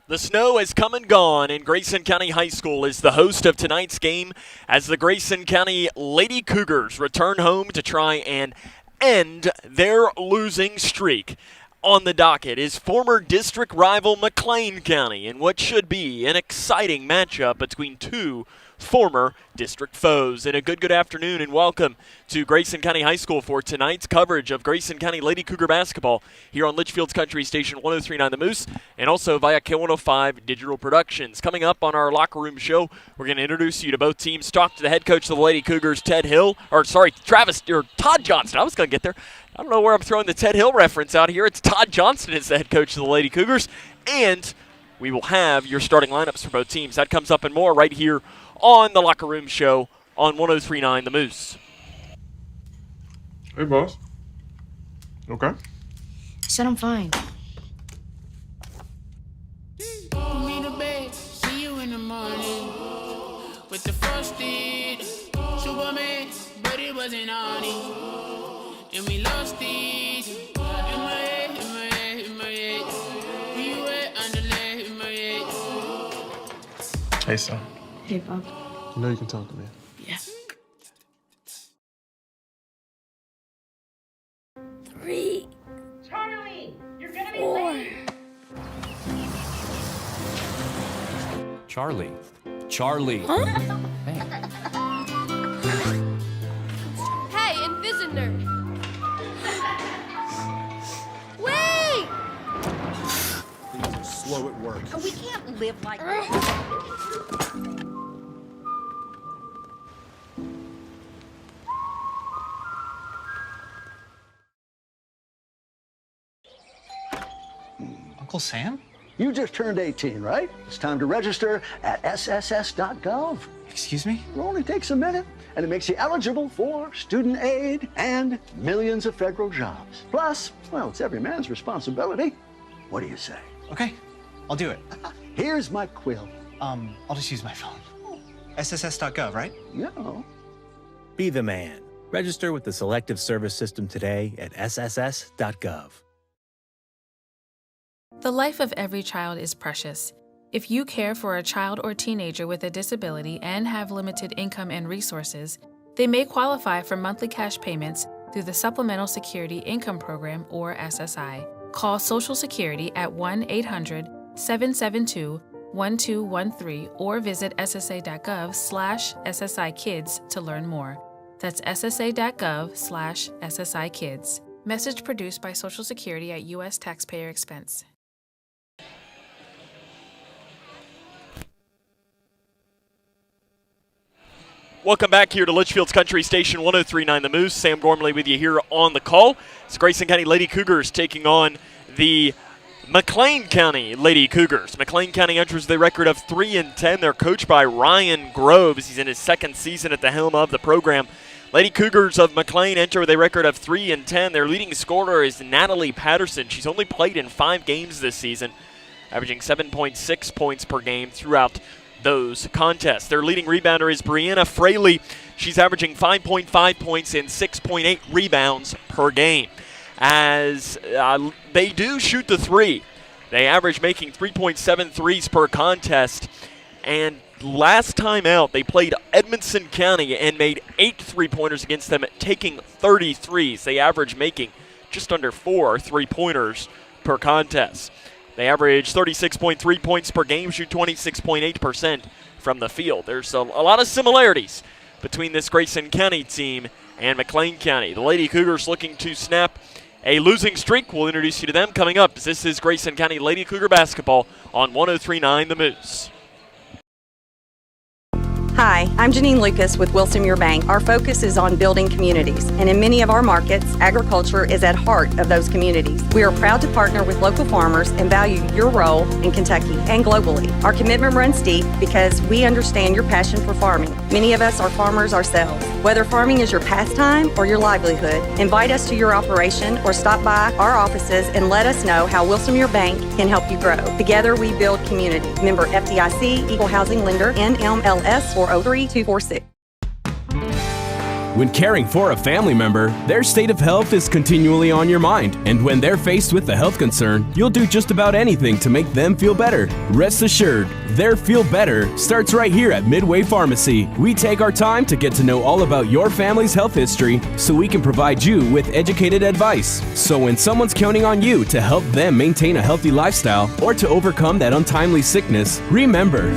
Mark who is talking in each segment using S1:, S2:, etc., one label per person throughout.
S1: The snow has come and gone, and Grayson County High School is the host of tonight's game as the Grayson County Lady Cougars return home to try and end their losing streak. On the docket is former district rival McLean County in what should be an exciting matchup between two former district foes. And a good afternoon and welcome to Grayson County High School for tonight's coverage of Grayson County Lady Cougar basketball here on Litchfield's Country Station 103.9 The Moose and also via K105 Digital Productions. Coming up on our locker room show, we're going to introduce you to both teams, talk to the head coach of the Lady Cougars, Todd Johnston. I was going to get there. I don't know where I'm throwing the Ted Hill reference out here. It's Todd Johnston is the head coach of the Lady Cougars, and we will have your starting lineups for both teams. That comes up and more right here on the Locker Room Show on 103.9 The Moose.
S2: Hey, boss. Okay.
S3: Said I'm fine.
S4: Me to bed, see you in the morning with the frosted Superman, but it wasn't on it, and we lost it. In my head, in my head, in my head. We were underlay in my head.
S2: Hey, son.
S3: Hey, Bob.
S2: You know you can talk to me.
S3: Yeah.
S5: 3,
S6: Charlie, you're gonna be
S5: 4.
S6: late.
S7: Charlie.
S5: Huh?
S8: Hey, Invisiner! Wait!
S7: Things are slow at work.
S6: We can't live like this.
S7: Uncle Sam?
S9: You just turned 18, right? It's time to register at sss.gov.
S7: Excuse me?
S9: It only takes a minute, and it makes you eligible for student aid and millions of federal jobs. Plus, well, it's every man's responsibility. What do you say?
S7: Okay, I'll do it.
S9: Here's my quill.
S7: I'll just use my phone. sss.gov, right?
S9: Yeah.
S10: Be the man. Register with the Selective Service System today at sss.gov.
S11: The life of every child is precious. If you care for a child or teenager with a disability and have limited income and resources, they may qualify for monthly cash payments through the Supplemental Security Income Program, or SSI. Call Social Security at 1-800-772-1213 or visit ssa.gov/SSI-Kids to learn more. That's ssa.gov/SSI-Kids. Message produced by Social Security at U.S. taxpayer expense.
S1: Welcome back here to Litchfield's Country Station 103.9 The Moose. Sam Gormley with you here on the call. It's Grayson County Lady Cougars taking on the McLean County Lady Cougars. McLean County enters the record of 3-10. They're coached by Ryan Groves. He's in his second season at the helm of the program. Lady Cougars of McLean enter with a record of 3-10. Their leading scorer is Natalie Patterson. She's only played in 5 games this season, averaging 7.6 points per game throughout those contests. Their leading rebounder is Brianna Fraley. She's averaging 5.5 points and 6.8 rebounds per game. As they do shoot the three, they average making 3.7 threes per contest. And last time out, they played Edmonson County and made 8 3-pointers against them, taking 30 threes. They average making just under 4 3-pointers per contest. They average 36.3 points per game, shoot 26.8% from the field. There's a lot of similarities between this Grayson County team and McLean County. The Lady Cougars looking to snap a losing streak. We'll introduce you to them coming up. This is Grayson County Lady Cougar basketball on 103.9 The Moose.
S12: Hi, I'm Janine Lucas with Wilson Muir Bank. Our focus is on building communities, and in many of our markets, agriculture is at heart of those communities. We are proud to partner with local farmers and value your role in Kentucky and globally. Our commitment runs deep because we understand your passion for farming. Many of us are farmers ourselves. Whether farming is your pastime or your livelihood, invite us to your operation or stop by our offices and let us know how Wilson Muir Bank can help you grow. Together we build community. Member FDIC, Equal Housing Lender, NMLS 403246.
S5: When caring for a family member, their state of health is continually on your mind, and when they're faced with a health concern, you'll do just about anything to make them feel better. Rest assured, their feel better starts right here at Midway Pharmacy. We take our time to get to know all about your family's health history so we can provide you with educated advice. So when someone's counting on you to help them maintain a healthy lifestyle or to overcome that untimely sickness, remember,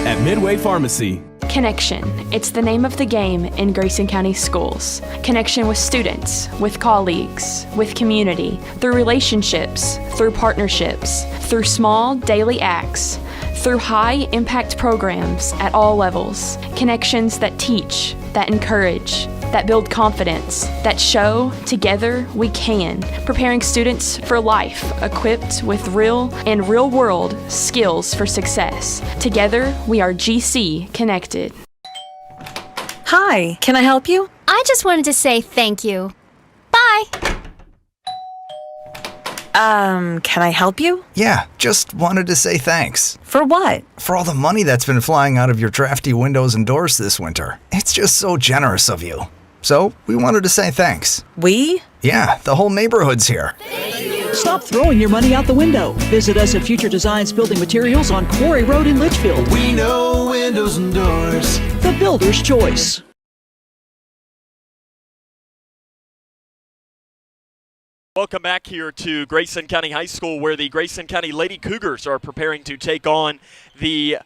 S5: at Midway Pharmacy.
S13: Connection. It's the name of the game in Grayson County schools. Connection with students, with colleagues, with community, through relationships, through partnerships, through small daily acts, through high-impact programs at all levels. Connections that teach, that encourage, that build confidence, that show together we can, preparing students for life, equipped with real and real-world skills for success. Together, we are GC Connected.
S14: Hi, can I help you?
S8: I just wanted to say thank you. Bye.
S14: Can I help you?
S15: Yeah, just wanted to say thanks.
S14: For what?
S15: For all the money that's been flying out of your drafty windows and doors this winter. It's just so generous of you. So, we wanted to say thanks.
S14: We?
S15: Yeah, the whole neighborhood's here.
S16: Stop throwing your money out the window. Visit us at Future Designs Building Materials on Quarry Road in Litchfield.
S17: We know windows and doors.
S16: The builder's choice.
S1: Welcome back here to Grayson County High School, where the Grayson County Lady Cougars are preparing to take on the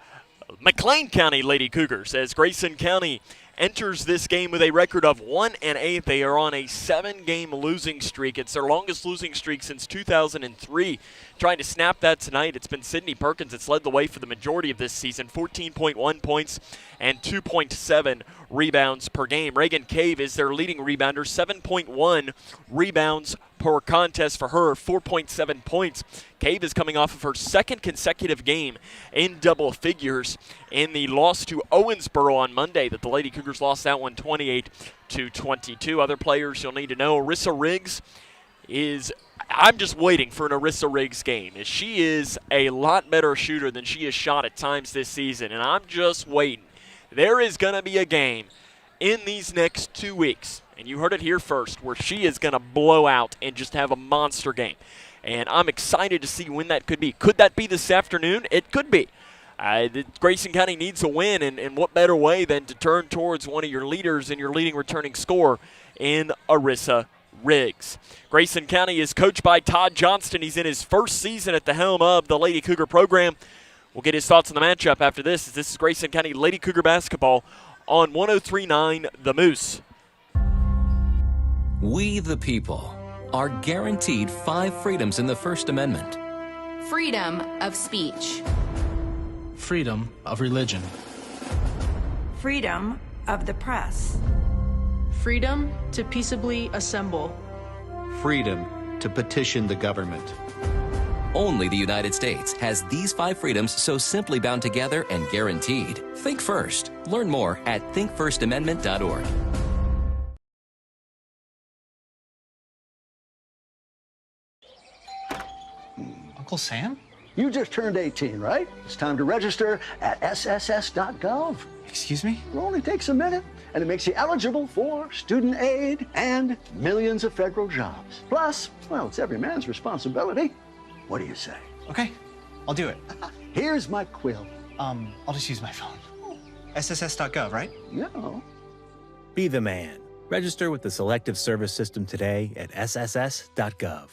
S1: McLean County Lady Cougars, as Grayson County enters this game with a record of 1-8. They are on a 7-game losing streak. It's their longest losing streak since 2003. Trying to snap that tonight. It's been Sydney Perkins that's led the way for the majority of this season, 14.1 points and 2.7 rebounds per game. Reagan Cave is their leading rebounder, 7.1 rebounds per contest for her, 4.7 points. Cave is coming off of her second consecutive game in double figures in the loss to Owensboro on Monday that the Lady Cougars lost that one 28-22. Other players you'll need to know, Arissa Riggs is, I'm just waiting for an Arissa Riggs game, as she is a lot better shooter than she has shot at times this season, and I'm just waiting. There is going to be a game in these next 2 weeks, and you heard it here first, where she is going to blow out and just have a monster game. And I'm excited to see when that could be. Could that be this afternoon? It could be. Grayson County needs a win, and what better way than to turn towards one of your leaders and your leading returning scorer in Arissa Riggs. Grayson County is coached by Todd Johnston. He's in his first season at the helm of the Lady Cougar program. We'll get his thoughts on the matchup after this, as this is Grayson County Lady Cougar basketball on 103.9 The Moose.
S18: We, the people, are guaranteed 5 freedoms in the First Amendment.
S19: Freedom of speech.
S20: Freedom of religion.
S21: Freedom of the press.
S22: Freedom to peaceably assemble.
S23: Freedom to petition the government.
S18: Only the United States has these 5 freedoms so simply bound together and guaranteed. Think first. Learn more at thinkfirstamendment.org.
S7: Uncle Sam?
S9: You just turned 18, right? It's time to register at sss.gov.
S7: Excuse me?
S9: It only takes a minute, and it makes you eligible for student aid and millions of federal jobs. Plus, well, it's every man's responsibility. What do you say?
S7: Okay, I'll do it.
S9: Here's my quill.
S7: I'll just use my phone. sss.gov, right?
S9: Yeah.
S10: Be the man. Register with the Selective Service System today at sss.gov.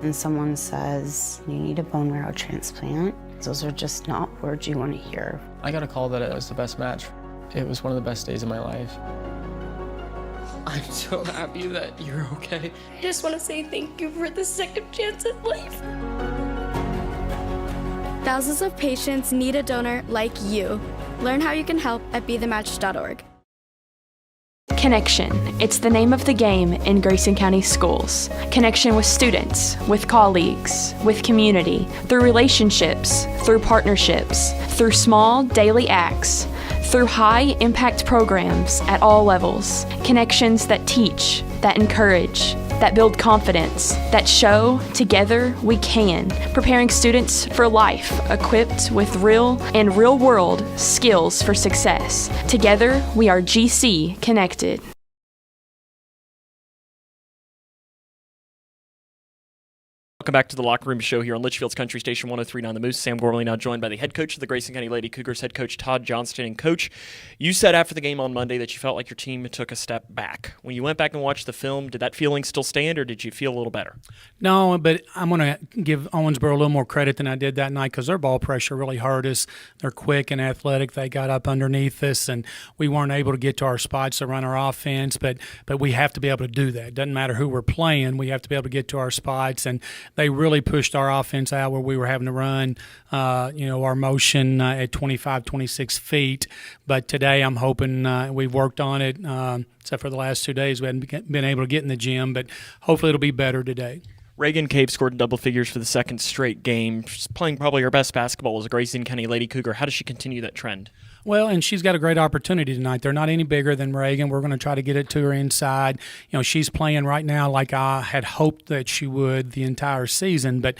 S24: And someone says, you need a bone marrow transplant, those are just not words you want to hear.
S25: I got a call that it was the best match. It was one of the best days of my life. I'm so happy that you're okay.
S8: I just want to say thank you for the second chance at life. Thousands of patients need a donor like you. Learn how you can help at BeTheMatch.org.
S13: Connection. It's the name of the game in Grayson County schools. Connection with students, with colleagues, with community, through relationships, through partnerships, through small daily acts, through high-impact programs at all levels, connections that teach, that encourage, that build confidence, that show together we can, preparing students for life, equipped with real and real-world skills for success. Together, we are GC Connected.
S1: Welcome back to the Locker Room Show here on Litchfield's Country Station 103.9 The Moose. Sam Gormley now joined by the head coach of the Grayson County Lady Cougars, head coach Todd Johnston. And Coach, you said after the game on Monday that you felt like your team took a step back. When you went back and watched the film, did that feeling still stand, or did you feel a little better?
S2: No, but I'm going to give Owensboro a little more credit than I did that night because their ball pressure really hurt us. They're quick and athletic. They got up underneath us, and we weren't able to get to our spots to run our offense. But we have to be able to do that. It doesn't matter who we're playing. We have to be able to get to our spots, and they really pushed our offense out where we were having to run, our motion at 25, 26 feet. But today I'm hoping we've worked on it, except for the last 2 days. We haven't been able to get in the gym, but hopefully it'll be better today.
S1: Reagan Cave scored in double figures for the second straight game. She's playing probably her best basketball as a Grayson County Lady Cougar. How does she continue that trend?
S2: Well, and she's got a great opportunity tonight. They're not any bigger than Reagan. We're going to try to get it to her inside. She's playing right now like I had hoped that she would the entire season. But,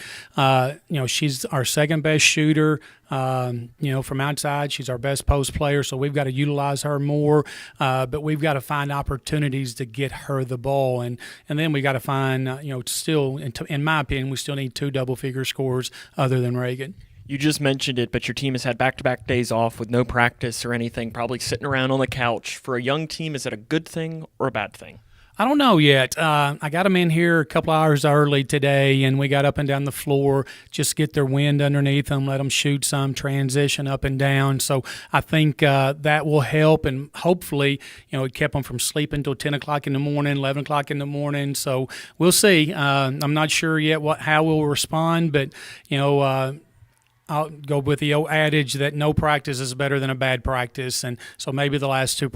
S2: she's our second best shooter. From outside, she's our best post player, so we've got to utilize her more. But we've got to find opportunities to get her the ball, and then we got to find, still, in my opinion, we still need 2 double-figure scores other than Reagan.
S1: You just mentioned it, but your team has had back-to-back days off with no practice or anything, probably sitting around on the couch. For a young team, is that a good thing or a bad thing?
S2: I don't know yet. I got them in here a couple hours early today, and we got up and down the floor, just get their wind underneath them, let them shoot some, transition up and down. So I think that will help, and hopefully, it kept them from sleeping until 10 o'clock in the morning, 11 o'clock in the morning. So we'll see. I'm not sure yet how we'll respond, but, I'll go with the old adage that no practice is better than a bad practice, and so maybe the last 2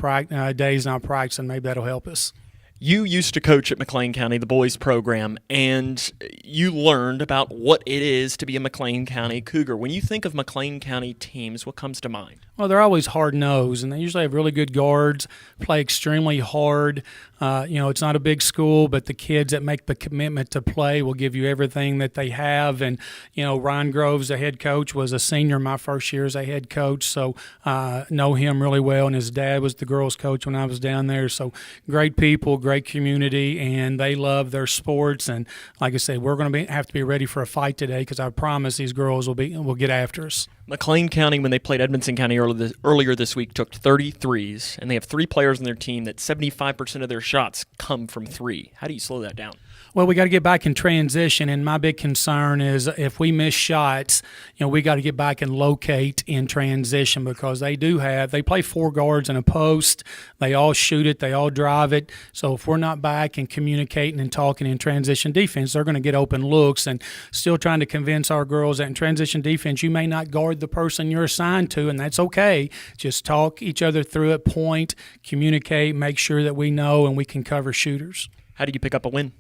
S2: days not practicing, maybe that'll help us.
S1: You used to coach at McLean County, the boys program, and you learned about what it is to be a McLean County Cougar. When you think of McLean County teams, what comes to mind?
S2: Well, they're always hard-nosed, and they usually have really good guards, play extremely hard. It's not a big school, but the kids that make the commitment to play will give you everything that they have. And, Ryan Groves, the head coach, was a senior my first year as a head coach, so know him really well. And his dad was the girls' coach when I was down there. So great people, great community, and they love their sports. And like I said, we're going to have to be ready for a fight today because I promise these girls will get after us.
S1: McLean County, when they played Edmonson County earlier this week, took 33s, and they have 3 players on their team that 75% of their shots come from 3. How do you slow that down?
S2: Well, we got to get back in transition, and my big concern is if we miss shots, we got to get back and locate in transition because they play 4 guards in a post. They all shoot it. They all drive it. So if we're not back and communicating and talking in transition defense, they're going to get open looks, and still trying to convince our girls that in transition defense, you may not guard the person you're assigned to, and that's okay. Just talk each other through it, point, communicate, make sure that we know and we can cover shooters.
S1: How do you pick up a win?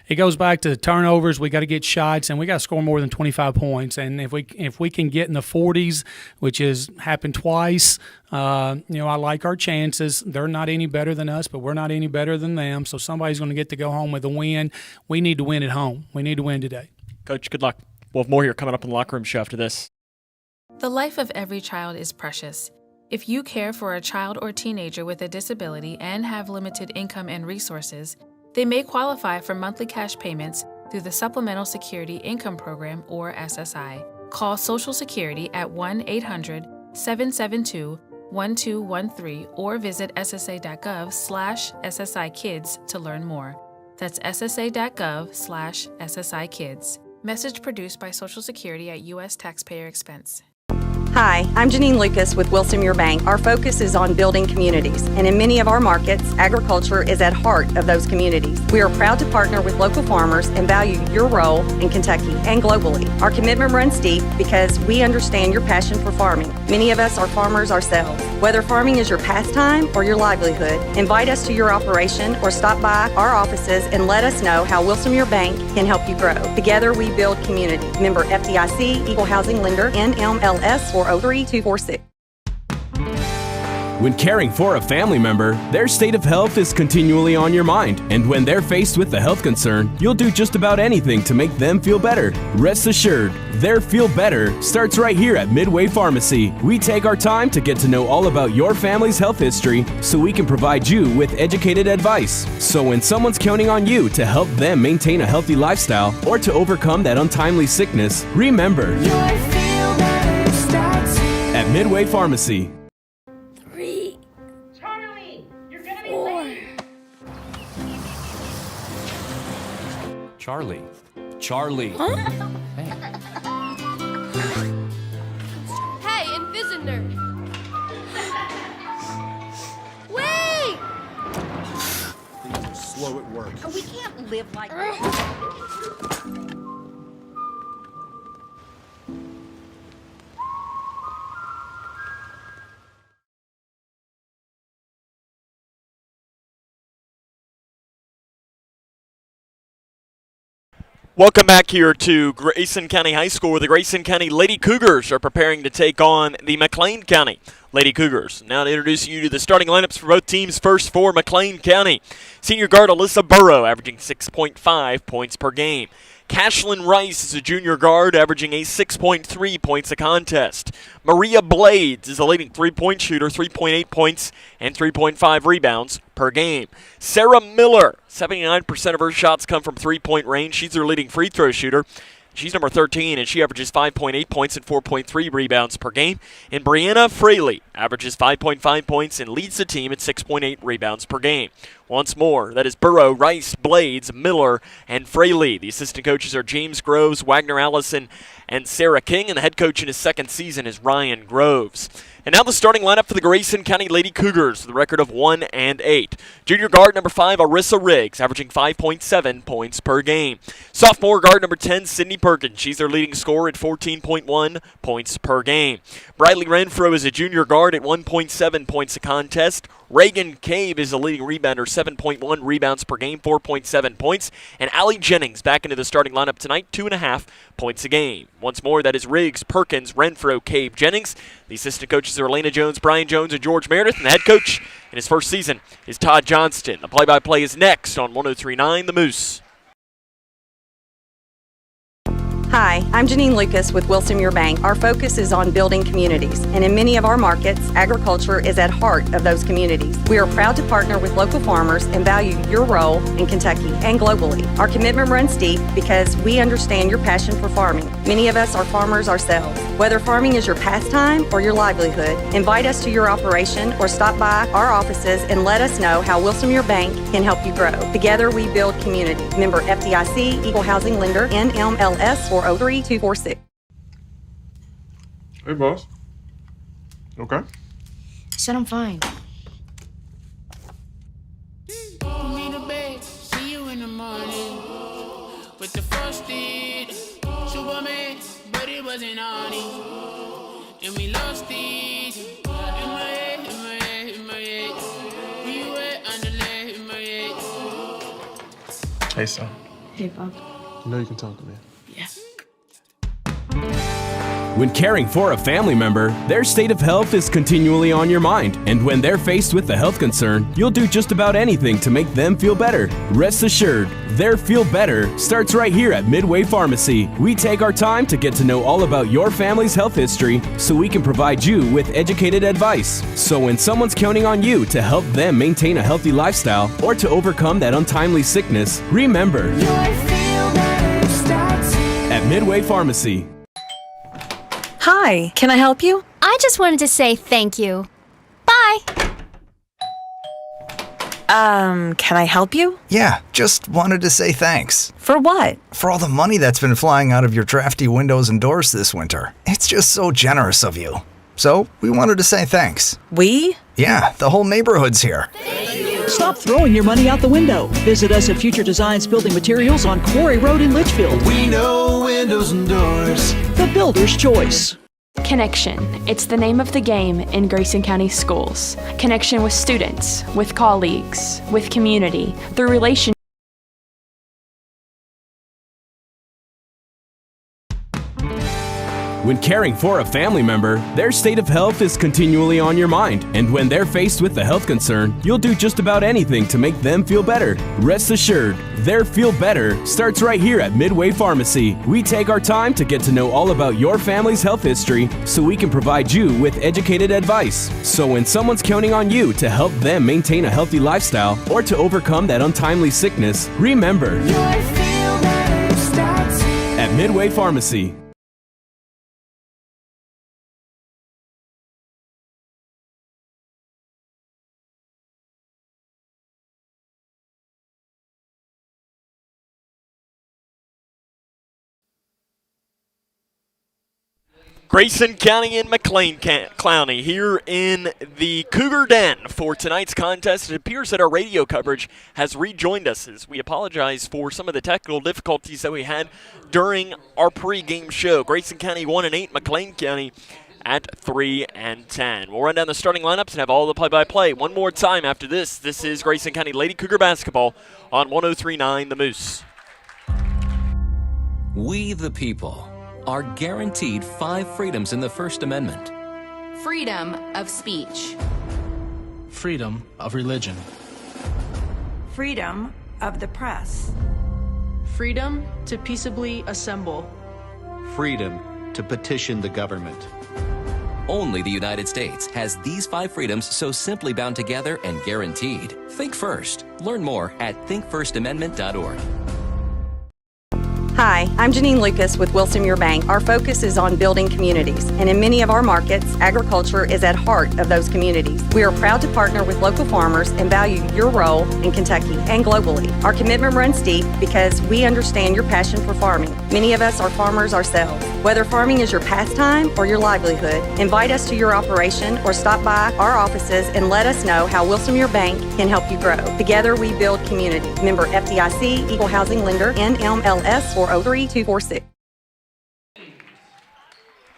S2: It goes back to turnovers. We got to get shots, and we got to score more than 25 points. And if we can get in the 40s, which has happened twice, I like our chances. They're not any better than us, but we're not any better than them. So somebody's going to get to go home with a win. We need to win at home. We need to win today.
S1: Coach, good luck. We'll have more here coming up in the Locker Room Show after this.
S11: The life of every child is precious. If you care for a child or teenager with a disability and have limited income and resources, they may qualify for monthly cash payments through the Supplemental Security Income Program, or SSI. Call Social Security at 1-800-772-1213 or visit ssa.gov/SSI-Kids to learn more. That's ssa.gov/SSI-Kids. Message produced by Social Security at U.S. taxpayer expense.
S12: Hi, I'm Janine Lucas with Wilson Muir Bank. Our focus is on building communities, and in many of our markets, agriculture is at heart of those communities. We are proud to partner with local farmers and value your role in Kentucky and globally. Our commitment runs deep because we understand your passion for farming. Many of us are farmers ourselves. Whether farming is your pastime or your livelihood, invite us to your operation or stop by our offices and let us know how Wilson Muir Bank can help you grow. Together we build community. Member FDIC, Equal Housing Lender, NMLS 403246.
S3: When caring for a family member, their state of health is continually on your mind, and when they're faced with a health concern, you'll do just about anything to make them feel better. Rest assured, their feel better starts right here at Midway Pharmacy. We take our time to get to know all about your family's health history so we can provide you with educated advice. So when someone's counting on you to help them maintain a healthy lifestyle or to overcome that untimely sickness, remember, at Midway Pharmacy.
S8: 3.
S4: Charlie, you're gonna be
S8: 4.
S4: late.
S18: Charlie.
S8: Huh?
S4: Hey, Invisitor. Wait!
S5: Things are slow at work.
S4: We can't live like this.
S1: Welcome back here to Grayson County High School, where the Grayson County Lady Cougars are preparing to take on the McLean County Lady Cougars. Now to introduce you to the starting lineups for both teams. First for McLean County, senior guard Alyssa Burrow, averaging 6.5 points per game. Cashlyn Rice is a junior guard, averaging a 6.3 points a contest. Maria Blades is a leading three-point shooter, 3.8 points and 3.5 rebounds per game. Sarah Miller, 79% of her shots come from three-point range. She's their leading free throw shooter. She's number 13, and she averages 5.8 points and 4.3 rebounds per game. And Brianna Fraley averages 5.5 points and leads the team at 6.8 rebounds per game. Once more, that is Burrow, Rice, Blades, Miller, and Fraley. The assistant coaches are James Groves, Wagner Allison, and Sarah King, and the head coach in his second season is Ryan Groves. And now the starting lineup for the Grayson County Lady Cougars with a record of 1-8. Junior guard number 5, Arissa Riggs, averaging 5.7 points per game. Sophomore guard number 10, Sydney Perkins. She's their leading scorer at 14.1 points per game. Bradley Renfro is a junior guard at 1.7 points a contest. Reagan Cave is the leading rebounder, 7.1 rebounds per game, 4.7 points. And Allie Jennings back into the starting lineup tonight, 2.5 points a game. Once more, that is Riggs, Perkins, Renfro, Cave, Jennings. The assistant coaches are Elena Jones, Brian Jones, and George Meredith. And the head coach in his first season is Todd Johnston. The play-by-play is next on 103.9 The Moose.
S12: Hi, I'm Janine Lucas with Wilson Muir Bank. Our focus is on building communities, and in many of our markets, agriculture is at heart of those communities. We are proud to partner with local farmers and value your role in Kentucky and globally. Our commitment runs deep because we understand your passion for farming. Many of us are farmers ourselves. Whether farming is your pastime or your livelihood, invite us to your operation or stop by our offices and let us know how Wilson Muir Bank can help you grow. Together we build community. Member FDIC, Equal Housing Lender, NMLS 403246.
S5: Hey, boss. Okay.
S6: Said I'm fine.
S21: See you in the morning with the frosted Superman, but it wasn't on it, and we lost it. In my head, in my head, in my head. Where you at? Underlay in my head.
S5: Hey, son.
S6: Hey, Bob.
S5: You know you can talk to me.
S6: Yeah.
S3: When caring for a family member, their state of health is continually on your mind, and when they're faced with a health concern, you'll do just about anything to make them feel better. Rest assured, their feel better starts right here at Midway Pharmacy. We take our time to get to know all about your family's health history so we can provide you with educated advice. So when someone's counting on you to help them maintain a healthy lifestyle or to overcome that untimely sickness, remember, at Midway Pharmacy.
S14: Hi, can I help you?
S26: I just wanted to say thank you. Bye.
S14: Can I help you?
S15: Yeah, just wanted to say thanks.
S14: For what?
S15: For all the money that's been flying out of your drafty windows and doors this winter. It's just so generous of you. So, we wanted to say thanks.
S14: We?
S15: Yeah, the whole neighborhood's here.
S16: Stop throwing your money out the window. Visit us at Future Designs Building Materials on Quarry Road in Litchfield.
S17: We know windows and doors.
S16: The builder's choice.
S13: Connection. It's the name of the game in Grayson County schools. Connection with students, with colleagues, with community, through relationships.
S3: When caring for a family member, their state of health is continually on your mind. And when they're faced with a health concern, you'll do just about anything to make them feel better. Rest assured, their feel better starts right here at Midway Pharmacy. We take our time to get to know all about your family's health history so we can provide you with educated advice. So when someone's counting on you to help them maintain a healthy lifestyle or to overcome that untimely sickness, remember, at Midway Pharmacy.
S1: Grayson County and McLean County here in the Cougar Den for tonight's contest. It appears that our radio coverage has rejoined us as we apologize for some of the technical difficulties that we had during our pregame show. Grayson County 1-8, McLean County at 3-10. We'll run down the starting lineups and have all the play-by-play one more time after this. This is Grayson County Lady Cougar basketball on 103.9 The Moose.
S18: We the people are guaranteed 5 freedoms in the First Amendment.
S4: Freedom of speech.
S7: Freedom of religion.
S9: Freedom of the press.
S19: Freedom to peaceably assemble.
S20: Freedom to petition the government.
S18: Only the United States has these 5 freedoms so simply bound together and guaranteed. Think first. Learn more at thinkfirstamendment.org.
S12: Hi, I'm Janine Lucas with Wilson Muir Bank. Our focus is on building communities, and in many of our markets, agriculture is at heart of those communities. We are proud to partner with local farmers and value your role in Kentucky and globally. Our commitment runs deep because we understand your passion for farming. Many of us are farmers ourselves. Whether farming is your pastime or your livelihood, invite us to your operation or stop by our offices and let us know how Wilson Muir Bank can help you grow. Together we build community. Member FDIC, Equal Housing Lender, NMLS 400246.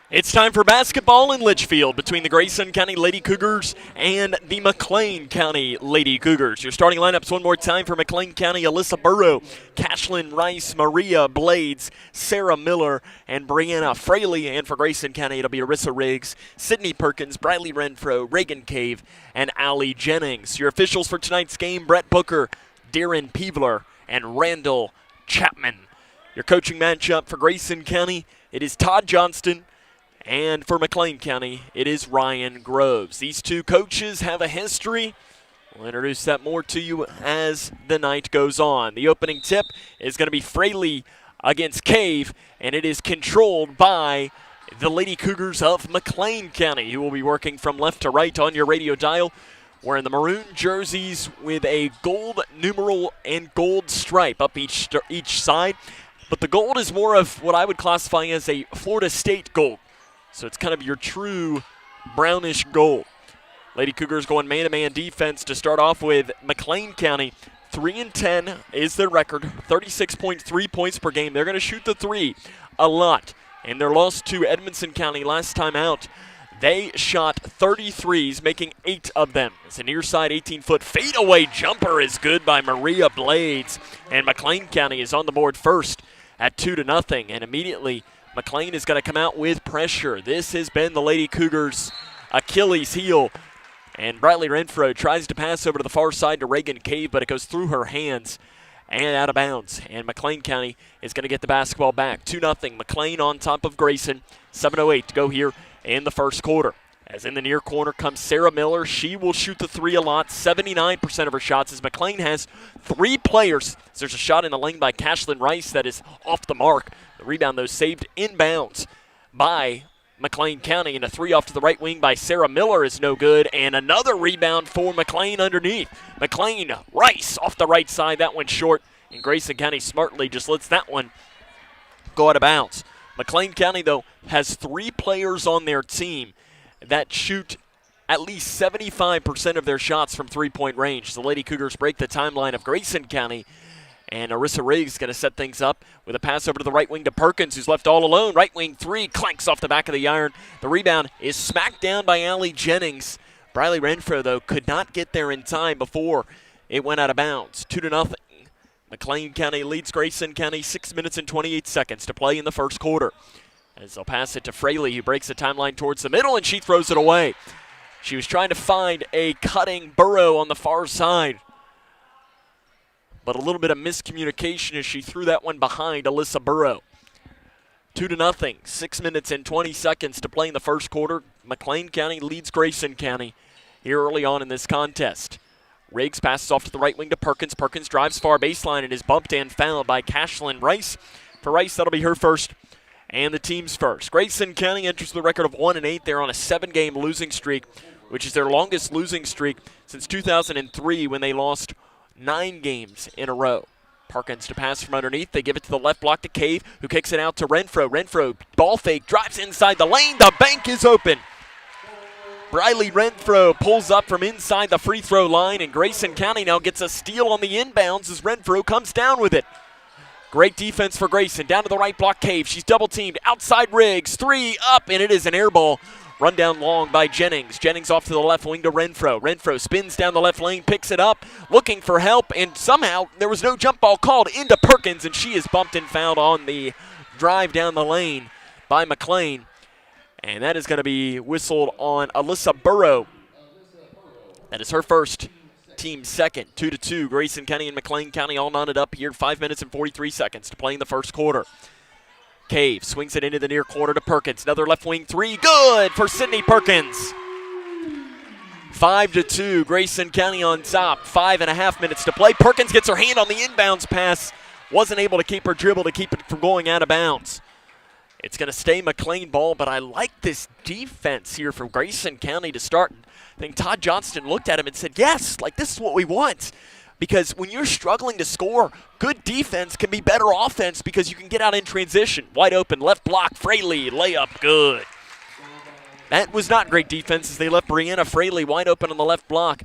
S1: It's time for basketball in Litchfield between the Grayson County Lady Cougars and the McLean County Lady Cougars. Your starting lineups one more time for McLean County: Alyssa Burrow, Cashlyn Rice, Maria Blades, Sarah Miller, and Brianna Fraley. And for Grayson County, it'll be Arissa Riggs, Sydney Perkins, Bradley Renfro, Reagan Cave, and Allie Jennings. Your officials for tonight's game: Brett Booker, Darren Peevler, and Randall Chapman. Your coaching matchup for Grayson County, it is Todd Johnston. And for McLean County, it is Ryan Groves. These two coaches have a history. We'll introduce that more to you as the night goes on. The opening tip is going to be Fraley against Cave, and it is controlled by the Lady Cougars of McLean County, who will be working from left to right on your radio dial, wearing the maroon jerseys with a gold numeral and gold stripe up each side. But the gold is more of what I would classify as a Florida State gold. So it's kind of your true brownish gold. Lady Cougars going man-to-man defense to start off with. McLean County, 3-10 is their record, 36.3 points per game. They're going to shoot the three a lot. In their loss to Edmondson County last time out, they shot 33s, making 8 of them. It's a near side 18-foot fadeaway jumper is good by Maria Blades. And McLean County is on the board first at 2-0. And immediately, McLean is going to come out with pressure. This has been the Lady Cougars' Achilles heel. And Bradley Renfro tries to pass over to the far side to Reagan Cave, but it goes through her hands and out of bounds. And McLean County is going to get the basketball back. 2-0. McLean on top of Grayson. 7:08 to go here in the first quarter. As in the near corner comes Sarah Miller. She will shoot the three a lot. 79% of her shots as McLean has 3 players. There's a shot in the lane by Cashlyn Rice that is off the mark. The rebound, though, saved inbounds by McLean County. And a 3 off to the right wing by Sarah Miller is no good. And another rebound for McLean underneath. McLean Rice off the right side. That one short. And Grayson County smartly just lets that one go out of bounds. McLean County, though, has 3 players on their team that shoot at least 75% of their shots from three-point range. The Lady Cougars break the timeline of Grayson County. And Arissa Riggs is going to set things up with a pass over to the right wing to Perkins, who's left all alone. Right wing 3 clanks off the back of the iron. The rebound is smacked down by Allie Jennings. Briley Renfro, though, could not get there in time before it went out of bounds. 2-0. McLean County leads Grayson County 6 minutes and 28 seconds to play in the first quarter. as they'll pass it to Fraley, who breaks the timeline towards the middle, and she throws it away. She was trying to find a cutting Burrow on the far side, but a little bit of miscommunication as she threw that one behind Alyssa Burrow. 2-0, 6 minutes and 20 seconds to play in the first quarter. McLean County leads Grayson County here early on in this contest. Riggs passes off to the right wing to Perkins. Perkins drives far baseline and is bumped and fouled by Cashlyn Rice. For Rice, that'll be her first and the team's first. Grayson County enters the record of 1-8. They're on a 7-game losing streak, which is their longest losing streak since 2003 when they lost 9 games in a row. Perkins to pass from underneath. They give it to the left block to Cave, who kicks it out to Renfro. Renfro, ball fake, drives inside the lane. The bank is open. Briley Renfro pulls up from inside the free throw line, and Grayson County now gets a steal on the inbounds as Renfro comes down with it. Great defense for Grayson. Down to the right block, Cave. She's double teamed. Outside Riggs. 3 up, and it is an air ball. Run down long by Jennings. Jennings off to the left wing to Renfro. Renfro spins down the left lane, picks it up, looking for help, and somehow there was no jump ball called into Perkins, and she is bumped and fouled on the drive down the lane by McLean. And that is going to be whistled on Alyssa Burrow. That is her first, team second. 2-2. Grayson County and McLean County all knotted up here. 5 minutes and 43 seconds to play in the first quarter. Cave swings it into the near corner to Perkins. Another left wing 3. Good for Sydney Perkins. 5-2. Grayson County on top. 5.5 minutes to play. Perkins gets her hand on the inbounds pass. Wasn't able to keep her dribble to keep it from going out of bounds. It's going to stay McLean ball, but I like this defense here from Grayson County to start. I think Todd Johnston looked at him and said, yes, like this is what we want. Because when you're struggling to score, good defense can be better offense because you can get out in transition. Wide open, left block, Fraley, layup, good. That was not great defense as they left Brianna Fraley wide open on the left block.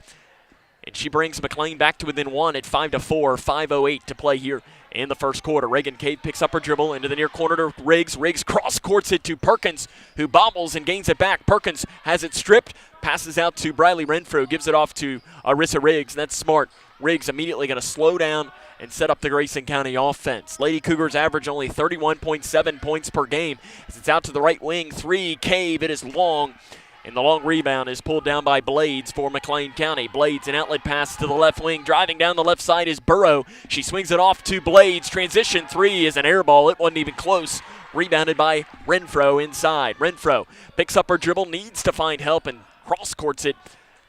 S1: And she brings McLean back to within 1 at 5-4, 5:08 to play here in the first quarter. Reagan Cave picks up her dribble into the near corner to Riggs. Riggs cross-courts it to Perkins, who bobbles and gains it back. Perkins has it stripped, passes out to Briley Renfro, gives it off to Arissa Riggs, and that's smart. Riggs immediately going to slow down and set up the Grayson County offense. Lady Cougars average only 31.7 points per game as it's out to the right wing. 3, Cave, it is long. And the long rebound is pulled down by Blades for McLean County. Blades, an outlet pass to the left wing. Driving down the left side is Burrow. She swings it off to Blades. Transition 3 is an air ball. It wasn't even close. Rebounded by Renfro inside. Renfro picks up her dribble, needs to find help, and cross-courts it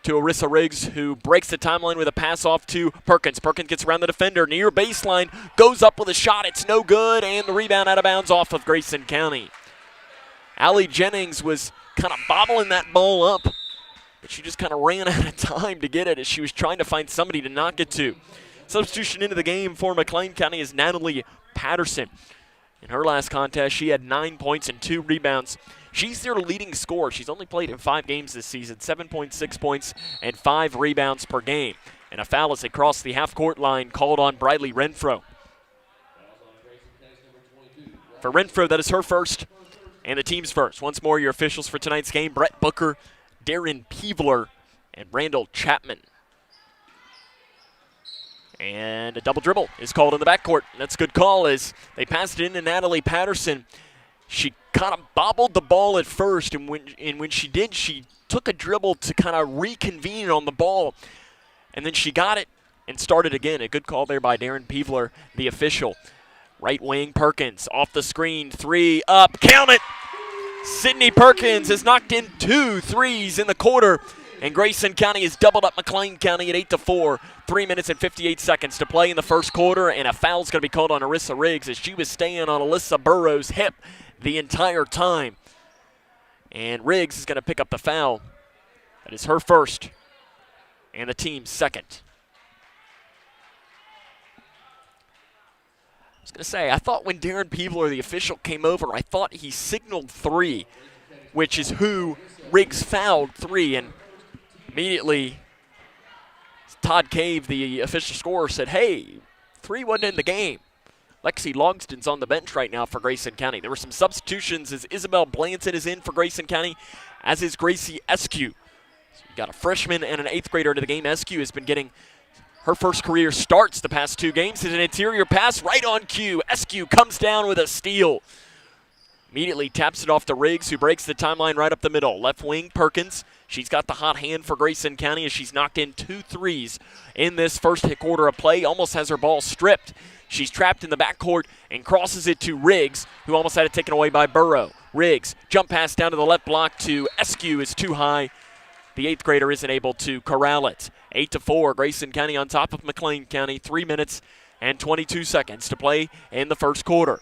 S1: to Arissa Riggs, who breaks the timeline with a pass off to Perkins. Perkins gets around the defender near baseline, goes up with a shot. It's no good, and the rebound out of bounds off of Grayson County. Allie Jennings was kind of bobbling that ball up, but she just kind of ran out of time to get it as she was trying to find somebody to knock it to. Substitution into the game for McLean County is Natalie Patterson. In her last contest, she had 9 points and 2 rebounds. She's their leading scorer. She's only played in 5 games this season, 7.6 points and 5 rebounds per game. And a foul as they cross the half-court line called on Briley Renfro. For Renfro, that is her first and the team's first. Once more, your officials for tonight's game, Brett Booker, Darren Peevler, and Randall Chapman. And a double dribble is called in the backcourt. That's a good call as they passed it in to Natalie Patterson. She kind of bobbled the ball at first, and when she did, she took a dribble to kind of reconvene on the ball. And then she got it and started again. A good call there by Darren Peevler, the official. Right wing, Perkins off the screen, 3 up, count it! Sydney Perkins has knocked in 2 threes in the quarter, and Grayson County has doubled up McLean County at 8-4. 3 minutes and 58 seconds to play in the first quarter, and a foul's going to be called on Arissa Riggs as she was staying on Alyssa Burrow's hip the entire time. And Riggs is going to pick up the foul. That is her first and the team's second. I was going to say, I thought when Darren Peevler, the official, came over, I thought he signaled 3, which is who Riggs fouled 3. And immediately, Todd Cave, the official scorer, said, hey, 3 wasn't in the game. Lexi Logston's on the bench right now for Grayson County. There were some substitutions as Isabel Blanton is in for Grayson County, as is Gracie Eskew. So you got a freshman and an 8th grader into the game. Eskew has been getting her first career starts the past 2 games. It's an interior pass right on cue. Eskew comes down with a steal. Immediately taps it off to Riggs, who breaks the timeline right up the middle. Left wing, Perkins. She's got the hot hand for Grayson County as she's knocked in 2 threes in this first quarter of play. Almost has her ball stripped. She's trapped in the backcourt and crosses it to Riggs, who almost had it taken away by Burrow. Riggs, jump pass down to the left block to Eskew is too high. The 8th grader isn't able to corral it. 8-4, Grayson County on top of McLean County. 3 minutes and 22 seconds to play in the first quarter.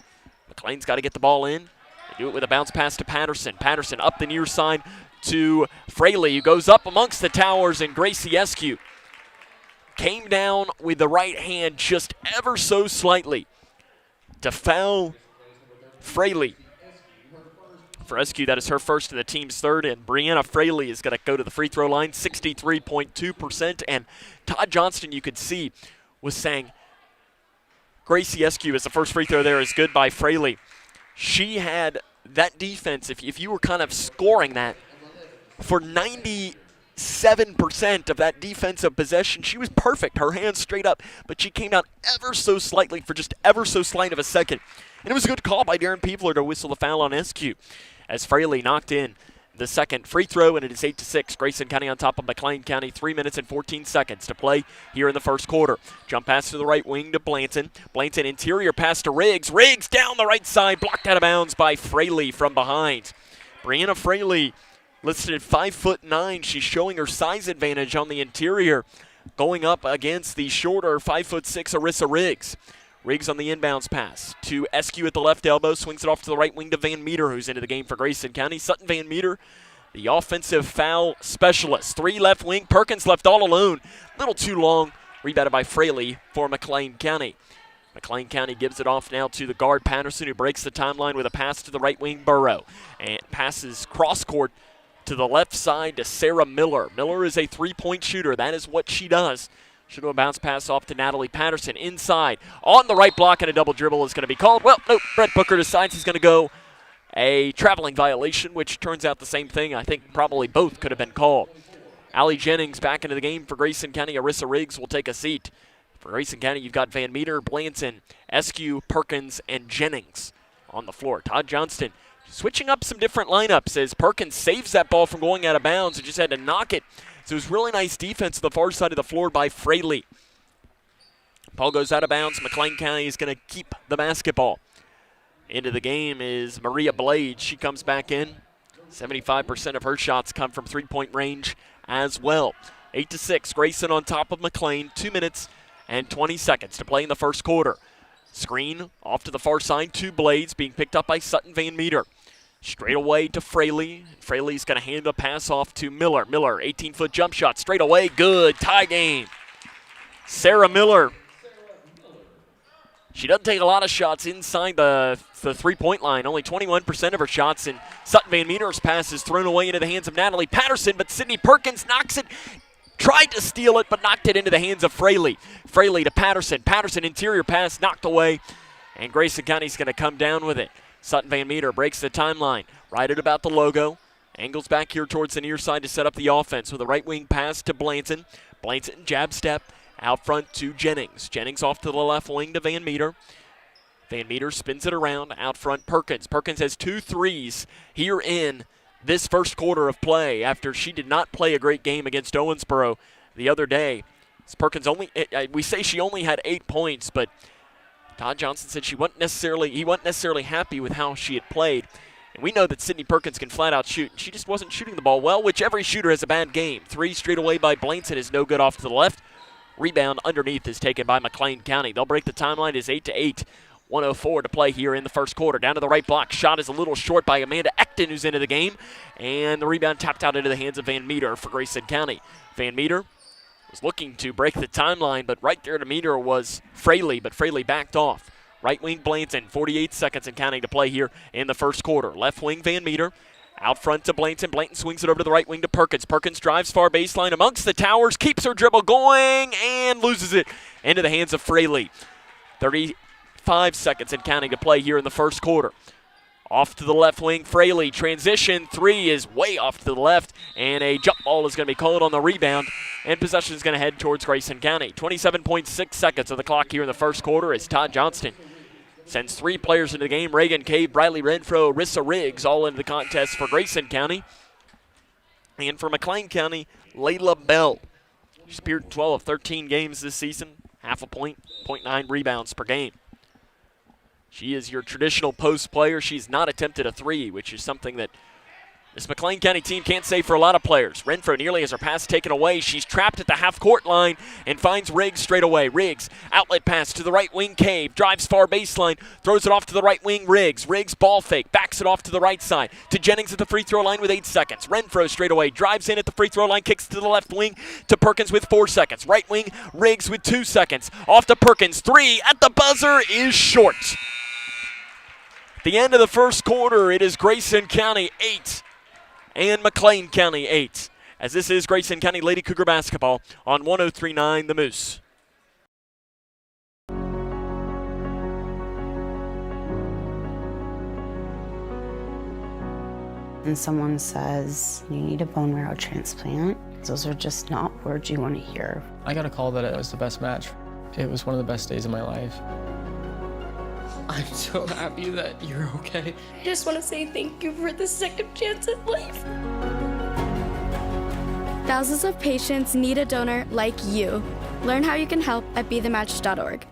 S1: McLean's got to get the ball in. They do it with a bounce pass to Patterson. Patterson up the near side to Fraley, who goes up amongst the towers, and Gracie Eskew came down with the right hand just ever so slightly to foul Fraley. For Eskew, that is her first and the team's third, and Brianna Fraley is going to go to the free throw line, 63.2%. And Todd Johnston, you could see, was saying Gracie Eskew as the first free throw there is good by Fraley. She had that defense, if you were kind of scoring that, for 97% of that defensive possession, she was perfect, her hands straight up, but she came out ever so slightly for just ever so slight of a second. And it was a good call by Darren Peevler to whistle the foul on Eskew as Fraley knocked in the second free throw, and it is 8-6. Grayson County on top of McLean County. 3 minutes and 14 seconds to play here in the first quarter. Jump pass to the right wing to Blanton. Blanton interior pass to Riggs. Riggs down the right side, blocked out of bounds by Fraley from behind. Brianna Fraley listed at 5'9". She's showing her size advantage on the interior, going up against the shorter 5'6" Arissa Riggs. Riggs on the inbounds pass to Eskew at the left elbow, swings it off to the right wing to Van Meter, who's into the game for Grayson County. Sutton Van Meter, the offensive foul specialist. 3 left wing, Perkins left all alone. Little too long, rebounded by Fraley for McLean County. McLean County gives it off now to the guard Patterson, who breaks the timeline with a pass to the right wing Burrow. And passes cross court to the left side to Sarah Miller. Miller is a three-point shooter. That is what she does. Should go a bounce pass off to Natalie Patterson. Inside, on the right block, and a double dribble is going to be called. Well, no, Brett Booker decides he's going to go a traveling violation, which turns out the same thing. I think probably both could have been called. Allie Jennings back into the game for Grayson County. Arissa Riggs will take a seat. For Grayson County, you've got Van Meter, Blanton, Eskew, Perkins, and Jennings on the floor. Todd Johnston switching up some different lineups as Perkins saves that ball from going out of bounds and just had to knock it. So it was really nice defense to the far side of the floor by Fraley. Ball goes out of bounds. McLean County is going to keep the basketball. Into the game is Maria Blades. She comes back in. 75% of her shots come from three-point range as well. 8-6, Grayson on top of McLean. 2 minutes and 20 seconds to play in the first quarter. Screen off to the far side to Blades, being picked up by Sutton Van Meter. Straight away to Fraley. Fraley's going to hand a pass off to Miller. Miller, 18-foot jump shot, straight away, good, tie game. Sarah Miller. She doesn't take a lot of shots inside the three-point line. Only 21% of her shots, and Sutton Van Meter's pass is thrown away into the hands of Natalie Patterson, but Sydney Perkins knocks it, tried to steal it, but knocked it into the hands of Fraley. Fraley to Patterson. Patterson interior pass knocked away, and Grayson County's going to come down with it. Sutton Van Meter breaks the timeline, right at about the logo. Angles back here towards the near side to set up the offense with a right wing pass to Blanton. Blanton jab step out front to Jennings. Jennings off to the left wing to Van Meter. Van Meter spins it around out front Perkins. Perkins has 2 threes here in this first quarter of play after she did not play a great game against Owensboro the other day. Perkins we say she only had 8 points, but Todd Johnson said he wasn't necessarily happy with how she had played. And we know that Sydney Perkins can flat out shoot. She just wasn't shooting the ball well, which every shooter has a bad game. 3 straight away by Blanton is no good off to the left. Rebound underneath is taken by McLean County. They'll break the timeline. It's 8-8. 1:04 to play here in the first quarter. Down to the right block. Shot is a little short by Amanda Ecton, who's into the game. And the rebound tapped out into the hands of Van Meter for Grayson County. Van Meter was looking to break the timeline, but right there to Meter was Fraley, but Fraley backed off. Right wing Blanton, 48 seconds and counting to play here in the first quarter. Left wing Van Meter. Out front to Blanton. Blanton swings it over to the right wing to Perkins. Perkins drives far baseline amongst the towers, keeps her dribble going, and loses it into the hands of Fraley. 35 seconds and counting to play here in the first quarter. Off to the left wing, Fraley. Transition 3 is way off to the left, and a jump ball is going to be called on the rebound, and possession is going to head towards Grayson County. 27.6 seconds of the clock here in the first quarter as Todd Johnston Sends 3 players into the game. Reagan Cave, Briley Renfro, Rissa Riggs all into the contest for Grayson County. And for McLean County, Layla Bell. She's appeared in 12 of 13 games this season. Half a point, 0.9 rebounds per game. She is your traditional post player. She's not attempted a 3, which is something that this McLean County team can't say for a lot of players. Renfro nearly has her pass taken away. She's trapped at the half-court line and finds Riggs straight away. Riggs, outlet pass to the right wing, Cave, drives far baseline, throws it off to the right wing, Riggs. Riggs ball fake, backs it off to the right side, to Jennings at the free throw line with 8 seconds. Renfro straight away, drives in at the free throw line, kicks to the left wing to Perkins with 4 seconds. Right wing, Riggs with 2 seconds. Off to Perkins, 3 at the buzzer is short. At the end of the first quarter, it is Grayson County 8 and McLean County 8, as this is Grayson County Lady Cougar basketball on 103.9 The Moose.
S9: And someone says, you need a bone marrow transplant, those are just not words you want to hear.
S10: I got a call that it was the best match. It was one of the best days of my life. I'm so happy that you're okay.
S8: I just want to say thank you for the second chance at life. Thousands of patients need a donor like you. Learn how you can help at BeTheMatch.org.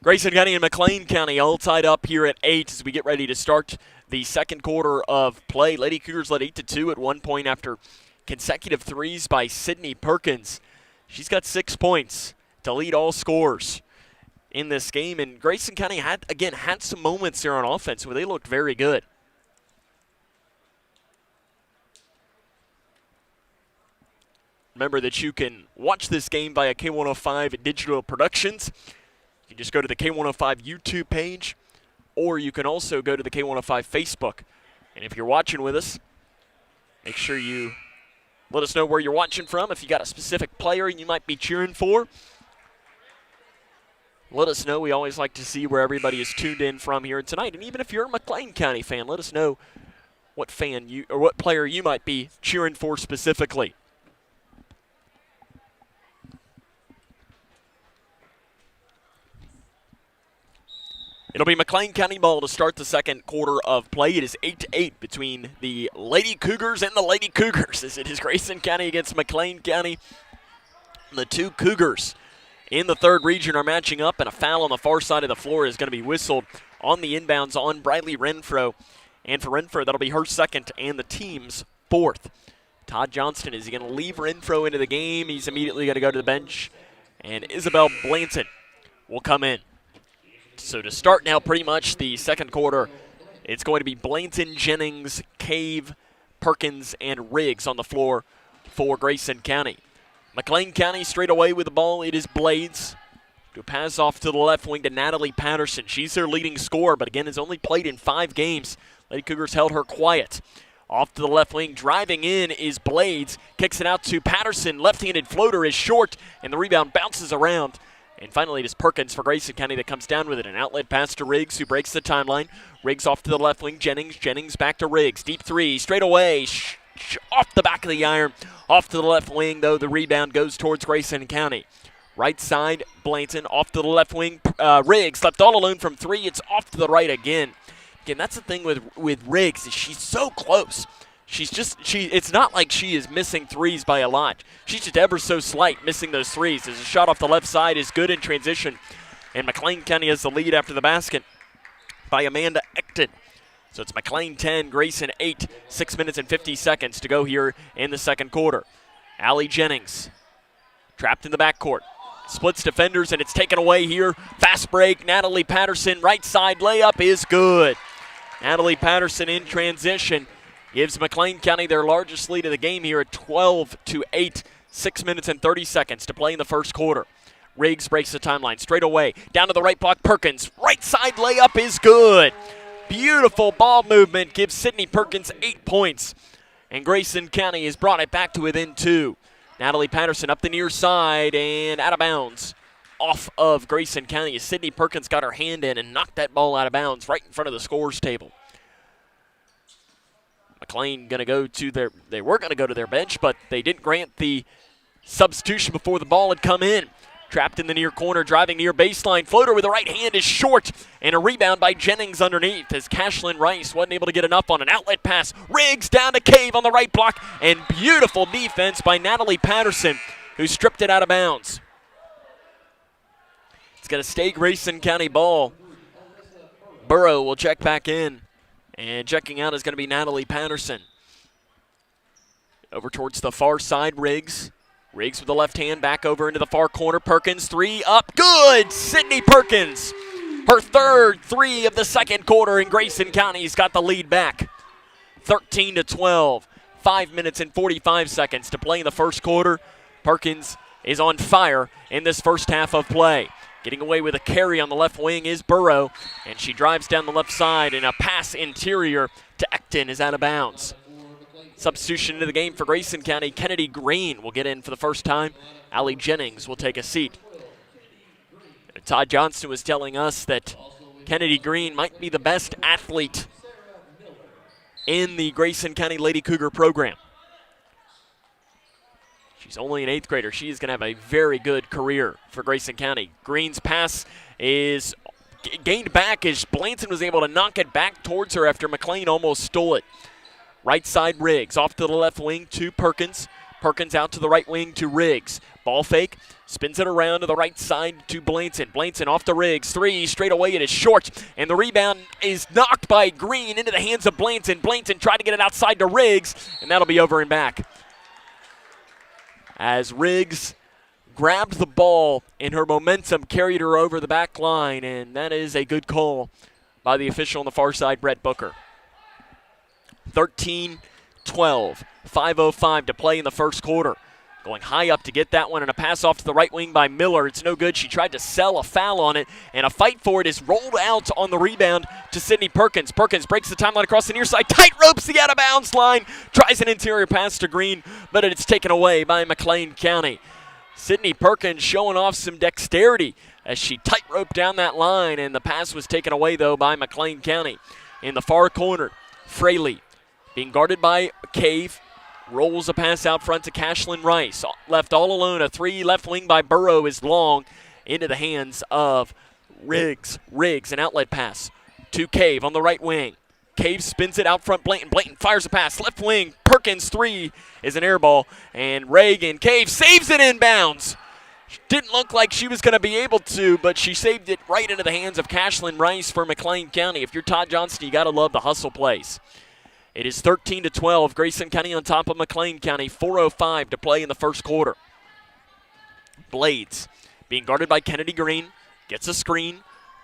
S1: Grayson County and McLean County all tied up here at 8 as we get ready to start the second quarter of play. Lady Cougars led 8-2 at one point after consecutive threes by Sydney Perkins. She's got 6 points to lead all scorers in this game, and Grayson County had some moments there on offense where they looked very good. Remember that you can watch this game via K105 Digital Productions. You can just go to the K105 YouTube page, or you can also go to the K105 Facebook. And if you're watching with us, make sure you let us know where you're watching from. If you got a specific player you might be cheering for, let us know. We always like to see where everybody is tuned in from here tonight. And even if you're a McLean County fan, let us know what player you might be cheering for specifically. It'll be McLean County ball to start the second quarter of play. It is 8-8 between the Lady Cougars and the Lady Cougars, as it is Grayson County against McLean County. The two Cougars in the third region are matching up, and a foul on the far side of the floor is going to be whistled on the inbounds on Briley Renfro. And for Renfro, that'll be her second and the team's fourth. Todd Johnston, is he going to leave Renfro into the game? He's immediately going to go to the bench, and Isabel Blanton will come in. So to start now pretty much the second quarter, it's going to be Blanton, Jennings, Cave, Perkins, and Riggs on the floor for Grayson County. McLean County straight away with the ball. It is Blades to pass off to the left wing to Natalie Patterson. She's their leading scorer, but again has only played in 5 games. Lady Cougars held her quiet. Off to the left wing, driving in is Blades. Kicks it out to Patterson. Left-handed floater is short, and the rebound bounces around. And finally, it is Perkins for Grayson County that comes down with it. An outlet pass to Riggs, who breaks the timeline. Riggs off to the left wing. Jennings back to Riggs. Deep three, straight away, off the back of the iron. Off to the left wing, though, the rebound goes towards Grayson County. Right side, Blanton. Off to the left wing, Riggs. Left all alone from 3. It's off to the right again. Again, that's the thing with Riggs, is she's so close. It's not like she is missing threes by a lot. She's just ever so slight missing those threes. As a shot off the left side is good in transition. And McLean County has the lead after the basket by Amanda Ecton. So it's McLean 10, Grayson 8, 6 minutes and 50 seconds to go here in the second quarter. Allie Jennings trapped in the backcourt. Splits defenders, and it's taken away here. Fast break, Natalie Patterson, right side layup is good. Natalie Patterson in transition gives McLean County their largest lead of the game here at 12-8, 6 minutes and 30 seconds to play in the first quarter. Riggs breaks the timeline straight away. Down to the right block, Perkins. Right side layup is good. Beautiful ball movement gives Sydney Perkins 8 points. And Grayson County has brought it back to within 2. Natalie Patterson up the near side and out of bounds. Off of Grayson County as Sydney Perkins got her hand in and knocked that ball out of bounds right in front of the scores table. McLean they were going to go to their bench, but they didn't grant the substitution before the ball had come in. Trapped in the near corner, driving near baseline. Floater with the right hand is short, and a rebound by Jennings underneath as Cashlyn Rice wasn't able to get enough on an outlet pass. Riggs down to Cave on the right block, and beautiful defense by Natalie Patterson, who stripped it out of bounds. It's going to stay Grayson County ball. Burrow will check back in, and checking out is going to be Natalie Patterson. Over towards the far side, Riggs. Riggs with the left hand, back over into the far corner. Perkins, three up, good! Sydney Perkins, her third three of the second quarter, and Grayson County's got the lead back. 13-12, 5 minutes and 45 seconds to play in the first quarter. Perkins is on fire in this first half of play. Getting away with a carry on the left wing is Burrow, and she drives down the left side, and a pass interior to Ecton is out of bounds. Substitution into the game for Grayson County. Kennedy Green will get in for the first time. Allie Jennings will take a seat. Todd Johnston was telling us that Kennedy Green might be the best athlete in the Grayson County Lady Cougar program. She's only an 8th grader. She is going to have a very good career for Grayson County. Green's pass is gained back as Blanton was able to knock it back towards her after McLean almost stole it. Right side, Riggs. Off to the left wing to Perkins. Perkins out to the right wing to Riggs. Ball fake. Spins it around to the right side to Blanton. Blanton off to Riggs. Three straight away. It is short. And the rebound is knocked by Green into the hands of Blanton. Blanton tried to get it outside to Riggs, and that'll be over and back. As Riggs grabbed the ball and her momentum carried her over the back line, and that is a good call by the official on the far side, Brett Booker. 13-12, 5:05 to play in the first quarter. Going high up to get that one, and a pass off to the right wing by Miller. It's no good. She tried to sell a foul on it, and a fight for it is rolled out on the rebound to Sydney Perkins. Perkins breaks the timeline across the near side, tight ropes the out-of-bounds line, tries an interior pass to Green, but it's taken away by McLean County. Sydney Perkins showing off some dexterity as she tight roped down that line, and the pass was taken away, though, by McLean County. In the far corner, Fraley being guarded by Cave. Rolls a pass out front to Cashlyn Rice. Left all alone. A three left wing by Burrow is long into the hands of Riggs. Riggs, an outlet pass to Cave on the right wing. Cave spins it out front. Blanton fires a pass. Left wing. Perkins, three is an air ball. And Reagan Cave saves it inbounds. Didn't look like she was going to be able to, but she saved it right into the hands of Cashlyn Rice for McLean County. If you're Todd Johnston, you got to love the hustle plays. It is 13-12. Grayson County on top of McLean County. 4:05 to play in the first quarter. Blades being guarded by Kennedy Green. Gets a screen.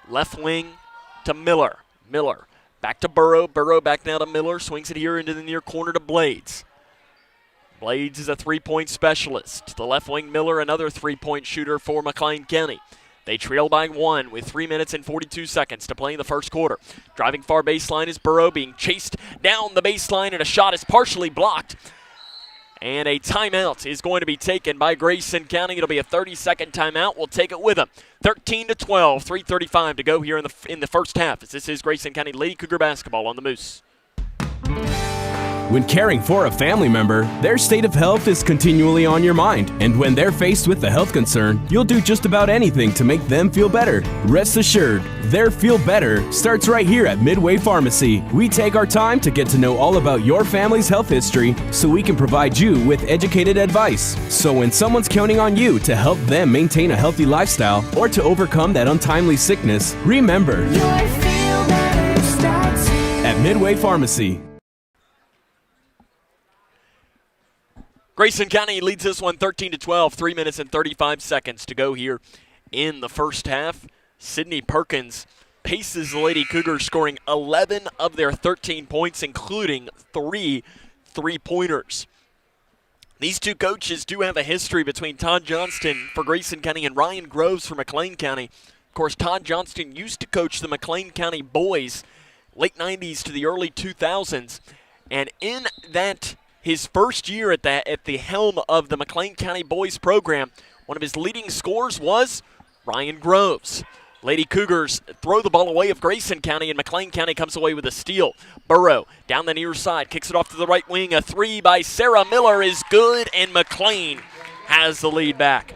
S1: Left wing to Miller. Miller back to Burrow. Burrow back now to Miller. Swings it here into the near corner to Blades. Blades is a three-point specialist. To the left wing, Miller, another three-point shooter for McLean County. They trail by one with 3 minutes and 42 seconds to play in the first quarter. Driving far baseline is Burrow, being chased down the baseline, and a shot is partially blocked. And a timeout is going to be taken by Grayson County. It'll be a 30-second timeout. We'll take it with them. 13-12, 3:35 to go here in the first half. As this is Grayson County Lady Cougar basketball on the Moose.
S3: When caring for a family member, their state of health is continually on your mind. And when they're faced with a health concern, you'll do just about anything to make them feel better. Rest assured, their feel better starts right here at Midway Pharmacy. We take our time to get to know all about your family's health history so we can provide you with educated advice. So when someone's counting on you to help them maintain a healthy lifestyle or to overcome that untimely sickness, remember, your feel better starts here at Midway Pharmacy.
S1: Grayson County leads this one 13-12, 3 minutes and 35 seconds to go here in the first half. Sydney Perkins paces the Lady Cougars, scoring 11 of their 13 points, including 3 3-pointers. These two coaches do have a history between Todd Johnston for Grayson County and Ryan Groves for McLean County. Of course, Todd Johnston used to coach the McLean County boys late 90s to the early 2000s, and in that his first year at the helm of the McLean County boys program, one of his leading scorers was Ryan Groves. Lady Cougars throw the ball away of Grayson County, and McLean County comes away with a steal. Burrow down the near side, kicks it off to the right wing. A three by Sarah Miller is good, and McLean has the lead back.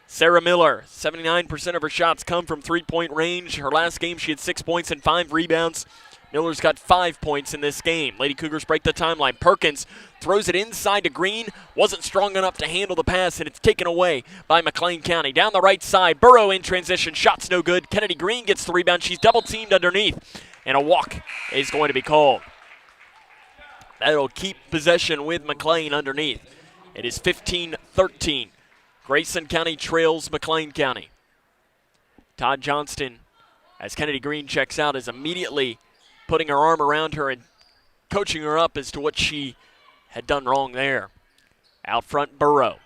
S1: Sarah Miller, 79% of her shots come from three-point range. Her last game, she had 6 points and 5 rebounds. Miller's got 5 points in this game. Lady Cougars break the timeline. Perkins throws it inside to Green. Wasn't strong enough to handle the pass, and it's taken away by McLean County. Down the right side, Burrow in transition. Shot's no good. Kennedy Green gets the rebound. She's double-teamed underneath, and a walk is going to be called. That'll keep possession with McLean underneath. It is 15-13. Grayson County trails McLean County. Todd Johnston, as Kennedy Green checks out, is immediately putting her arm around her and coaching her up as to what she had done wrong there. Out front, Burrow.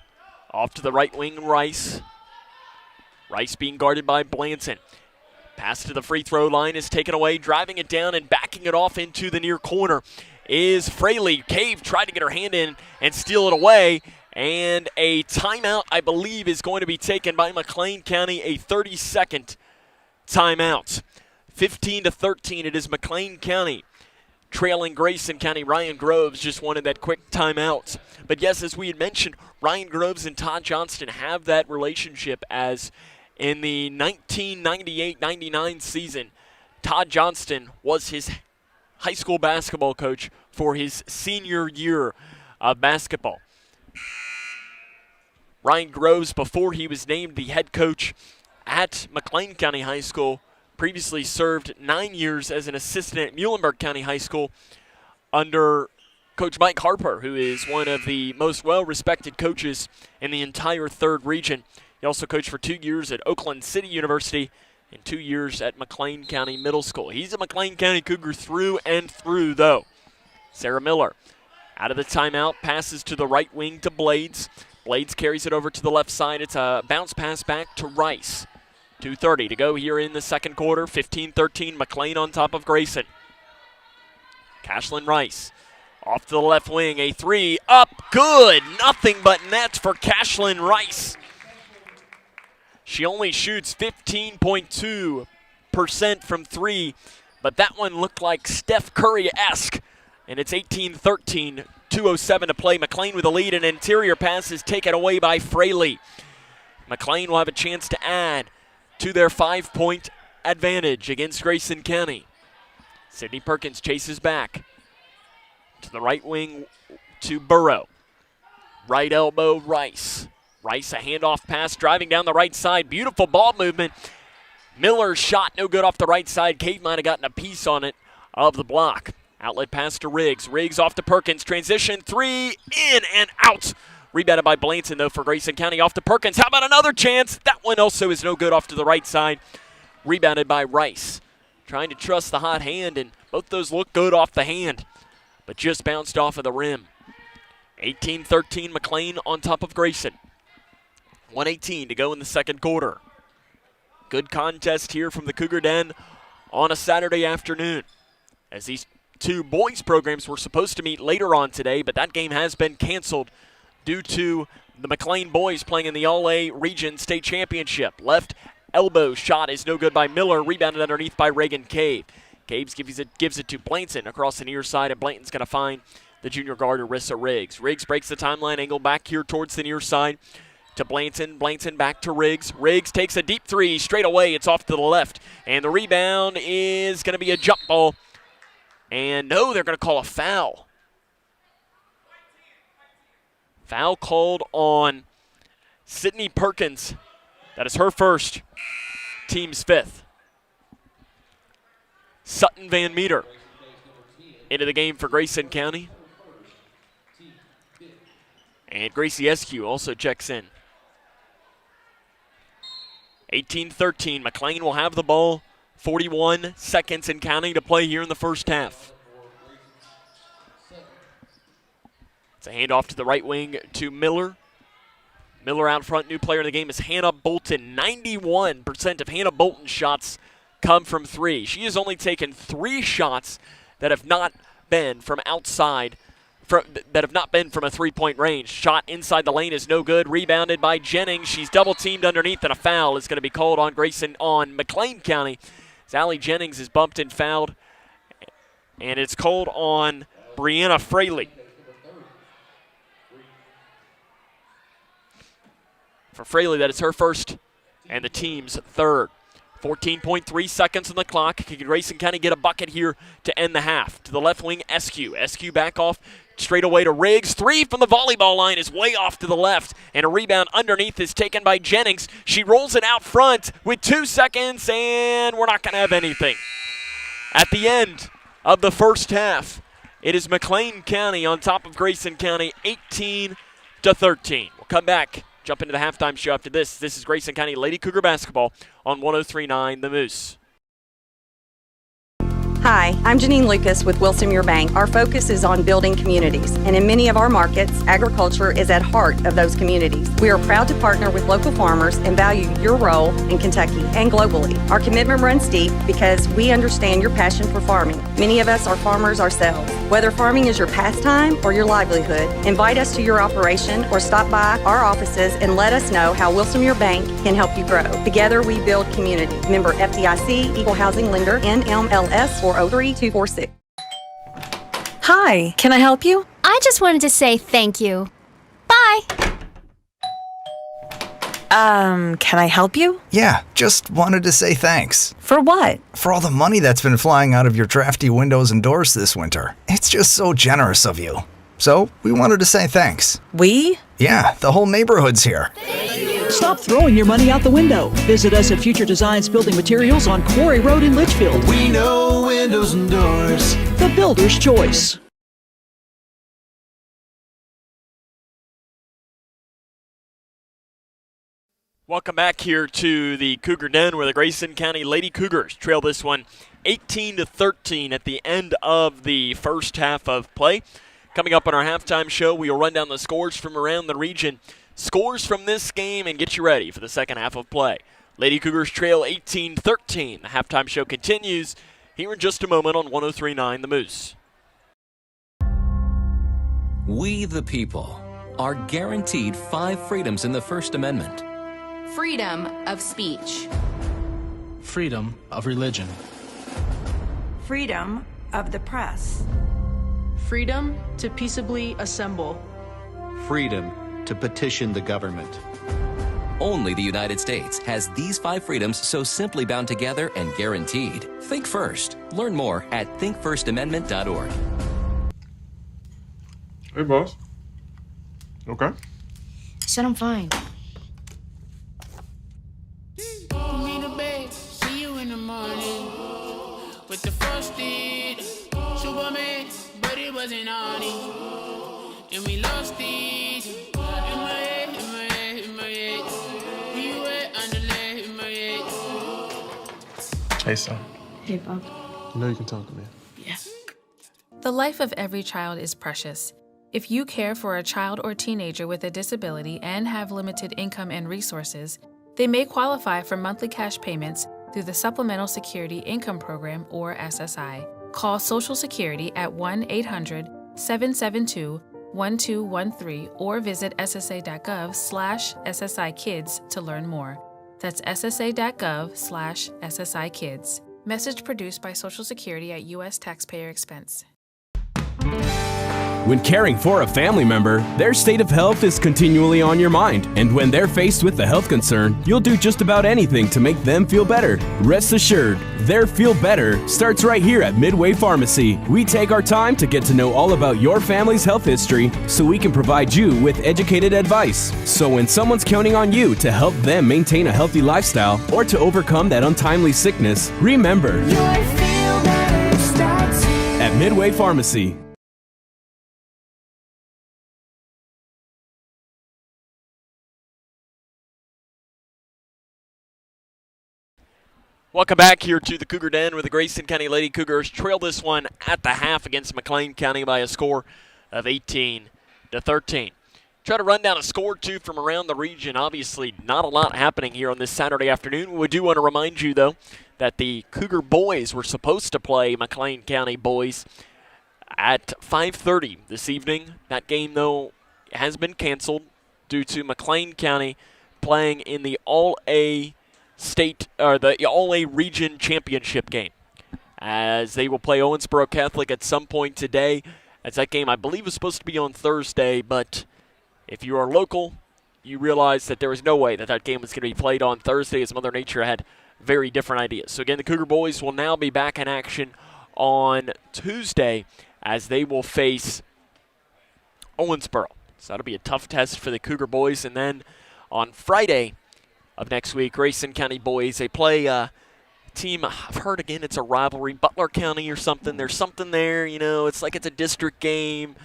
S1: Off to the right wing, Rice. Rice being guarded by Blanton. Pass to the free throw line is taken away. Driving it down and backing it off into the near corner is Fraley. Cave tried to get her hand in and steal it away. And a timeout, I believe, is going to be taken by McLean County, a 30-second timeout. 15-13, it is McLean County trailing Grayson County. Ryan Groves just wanted that quick timeout. But yes, as we had mentioned, Ryan Groves and Todd Johnston have that relationship, as in the 1998-99 season, Todd Johnston was his high school basketball coach for his senior year of basketball. Ryan Groves, before he was named the head coach at McLean County High School, previously served 9 years as an assistant at Muhlenberg County High School under Coach Mike Harper, who is one of the most well-respected coaches in the entire third region. He also coached for 2 years at Oakland City University and 2 years at McLean County Middle School. He's a McLean County Cougar through and through, though. Sarah Miller out of the timeout, passes to the right wing to Blades. Blades carries it over to the left side. It's a bounce pass back to Rice. 2:30 to go here in the second quarter. 15-13, McLean on top of Grayson. Cashlyn Rice off to the left wing. A three up, good. Nothing but nets for Cashlyn Rice. She only shoots 15.2% from three, but that one looked like Steph Curry-esque. And it's 18-13, 2:07 to play. McLean with a lead, and interior pass is taken away by Fraley. McLean will have a chance to add to their 5-point advantage against Grayson County. Sydney Perkins chases back to the right wing to Burrow. Right elbow, Rice. Rice, a handoff pass, driving down the right side. Beautiful ball movement. Miller's shot, no good off the right side. Cave might have gotten a piece on it of the block. Outlet pass to Riggs. Riggs off to Perkins. Transition three, in and out. Rebounded by Blanton, though, for Grayson County. Off to Perkins. How about another chance? That one also is no good off to the right side. Rebounded by Rice. Trying to trust the hot hand, and both those look good off the hand, but just bounced off of the rim. 18-13, McLean on top of Grayson. 1:18 to go in the second quarter. Good contest here from the Cougar Den on a Saturday afternoon, as these two boys programs were supposed to meet later on today, but that game has been canceled due to the McLean boys playing in the All-A Region State Championship. Left elbow shot is no good by Miller, rebounded underneath by Reagan Cave. Caves gives it to Blanton across the near side, and Blanton's going to find the junior guard, Arissa Riggs. Riggs breaks the timeline angle back here towards the near side to Blanton. Blanton back to Riggs. Riggs takes a deep three straight away. It's off to the left, and the rebound is going to be a jump ball. And no, they're going to call a foul. Foul called on Sydney Perkins. That is her first, team's fifth. Sutton Van Meter into the game for Grayson County. And Gracie Eskew also checks in. 18-13, McLean will have the ball. 41 seconds and counting to play here in the first half. It's a handoff to the right wing to Miller. Miller out front, new player in the game is Hannah Bolton. 91% of Hannah Bolton's shots come from three. She has only taken 3 shots that have not been from outside, that have not been from a three-point range. Shot inside the lane is no good. Rebounded by Jennings. She's double-teamed underneath, and a foul is going to be called on McLean County. Allie Jennings is bumped and fouled, and it's called on Brianna Fraley. For Fraley, that is her first and the team's third. 14.3 seconds on the clock. Can Grayson County get a bucket here to end the half? To the left wing, SQ. SQ back off straight away to Riggs. 3 from the volleyball line is way off to the left. And a rebound underneath is taken by Jennings. She rolls it out front with 2 seconds, and we're not going to have anything. At the end of the first half, it is McLean County on top of Grayson County, 18-13. We'll come back. Jump into the halftime show after this. This is Grayson County Lady Cougar basketball on 103.9 The Moose.
S12: Hi, I'm Janine Lucas with Wilson Muir Bank. Our focus is on building communities, and in many of our markets, agriculture is at heart of those communities. We are proud to partner with local farmers and value your role in Kentucky and globally. Our commitment runs deep because we understand your passion for farming. Many of us are farmers ourselves. Whether farming is your pastime or your livelihood, invite us to your operation or stop by our offices and let us know how Wilson Muir Bank can help you grow. Together we build community. Member FDIC, Equal Housing Lender, NMLS 400246.
S14: Hi, can I help you?
S26: I just wanted to say thank you. Bye.
S14: Can I help you?
S15: Yeah, just wanted to say thanks.
S14: For what?
S15: For all the money that's been flying out of your drafty windows and doors this winter. It's just so generous of you. So, we wanted to say thanks.
S14: We?
S15: Yeah, the whole neighborhood's here.
S16: Stop throwing your money out the window. Visit us at Future Designs Building Materials on Quarry Road in Litchfield.
S17: We know windows and doors.
S16: The builder's choice.
S1: Welcome back here to the Cougar Den, where the Grayson County Lady Cougars trail this one 18-13 at the end of the first half of play. Coming up on our halftime show, we will run down the scores from around the region, scores from this game, and get you ready for the second half of play. Lady Cougars trail 18-13. The halftime show continues here in just a moment on 103.9 The Moose.
S18: We, the people, are guaranteed 5 freedoms in the First Amendment.
S4: Freedom of speech.
S7: Freedom of religion.
S2: Freedom of the press.
S19: Freedom to peaceably assemble.
S20: Freedom to petition the government.
S18: Only the United States has these 5 freedoms so simply bound together and guaranteed. Think first. Learn more at thinkfirstamendment.org.
S5: Hey, boss. Okay.
S6: I said I'm fine.
S21: See you in the morning with the first deed. Superman, but it wasn't on it. And we lost it. In my head, in my head, in my head. We were underlay in my head.
S10: Hey, son.
S6: Hey, Bob.
S5: You know you can talk to me.
S6: Yeah.
S11: The life of every child is precious. If you care for a child or teenager with a disability and have limited income and resources, they may qualify for monthly cash payments through the Supplemental Security Income Program, or SSI. Call Social Security at 1-800-772-1213 or visit ssa.gov/SSI-Kids to learn more. That's ssa.gov/SSI-Kids. Message produced by Social Security at U.S. taxpayer expense.
S3: When caring for a family member, their state of health is continually on your mind. And when they're faced with a health concern, you'll do just about anything to make them feel better. Rest assured, their feel better starts right here at Midway Pharmacy. We take our time to get to know all about your family's health history so we can provide you with educated advice. So when someone's counting on you to help them maintain a healthy lifestyle or to overcome that untimely sickness, remember, your feel better starts here at Midway Pharmacy.
S1: Welcome back here to the Cougar Den, where the Grayson County Lady Cougars trail this one at the half against McLean County by a score of 18-13. Try to run down a score or two from around the region. Obviously, not a lot happening here on this Saturday afternoon. We do want to remind you, though, that the Cougar boys were supposed to play McLean County boys at 5:30 this evening. That game, though, has been canceled due to McLean County playing in the All-A State or the All-A Region Championship game, as they will play Owensboro Catholic at some point today. As that game, I believe, was supposed to be on Thursday, but if you are local, you realize that there was no way that that game was going to be played on Thursday, as Mother Nature had very different ideas. So again, the Cougar boys will now be back in action on Tuesday as they will face Owensboro. So that'll be a tough test for the Cougar boys. And then on Friday of next week, Grayson County boys, they play a team, I've heard again it's a rivalry, Butler County or something. There's something there, you know, it's like it's a district game.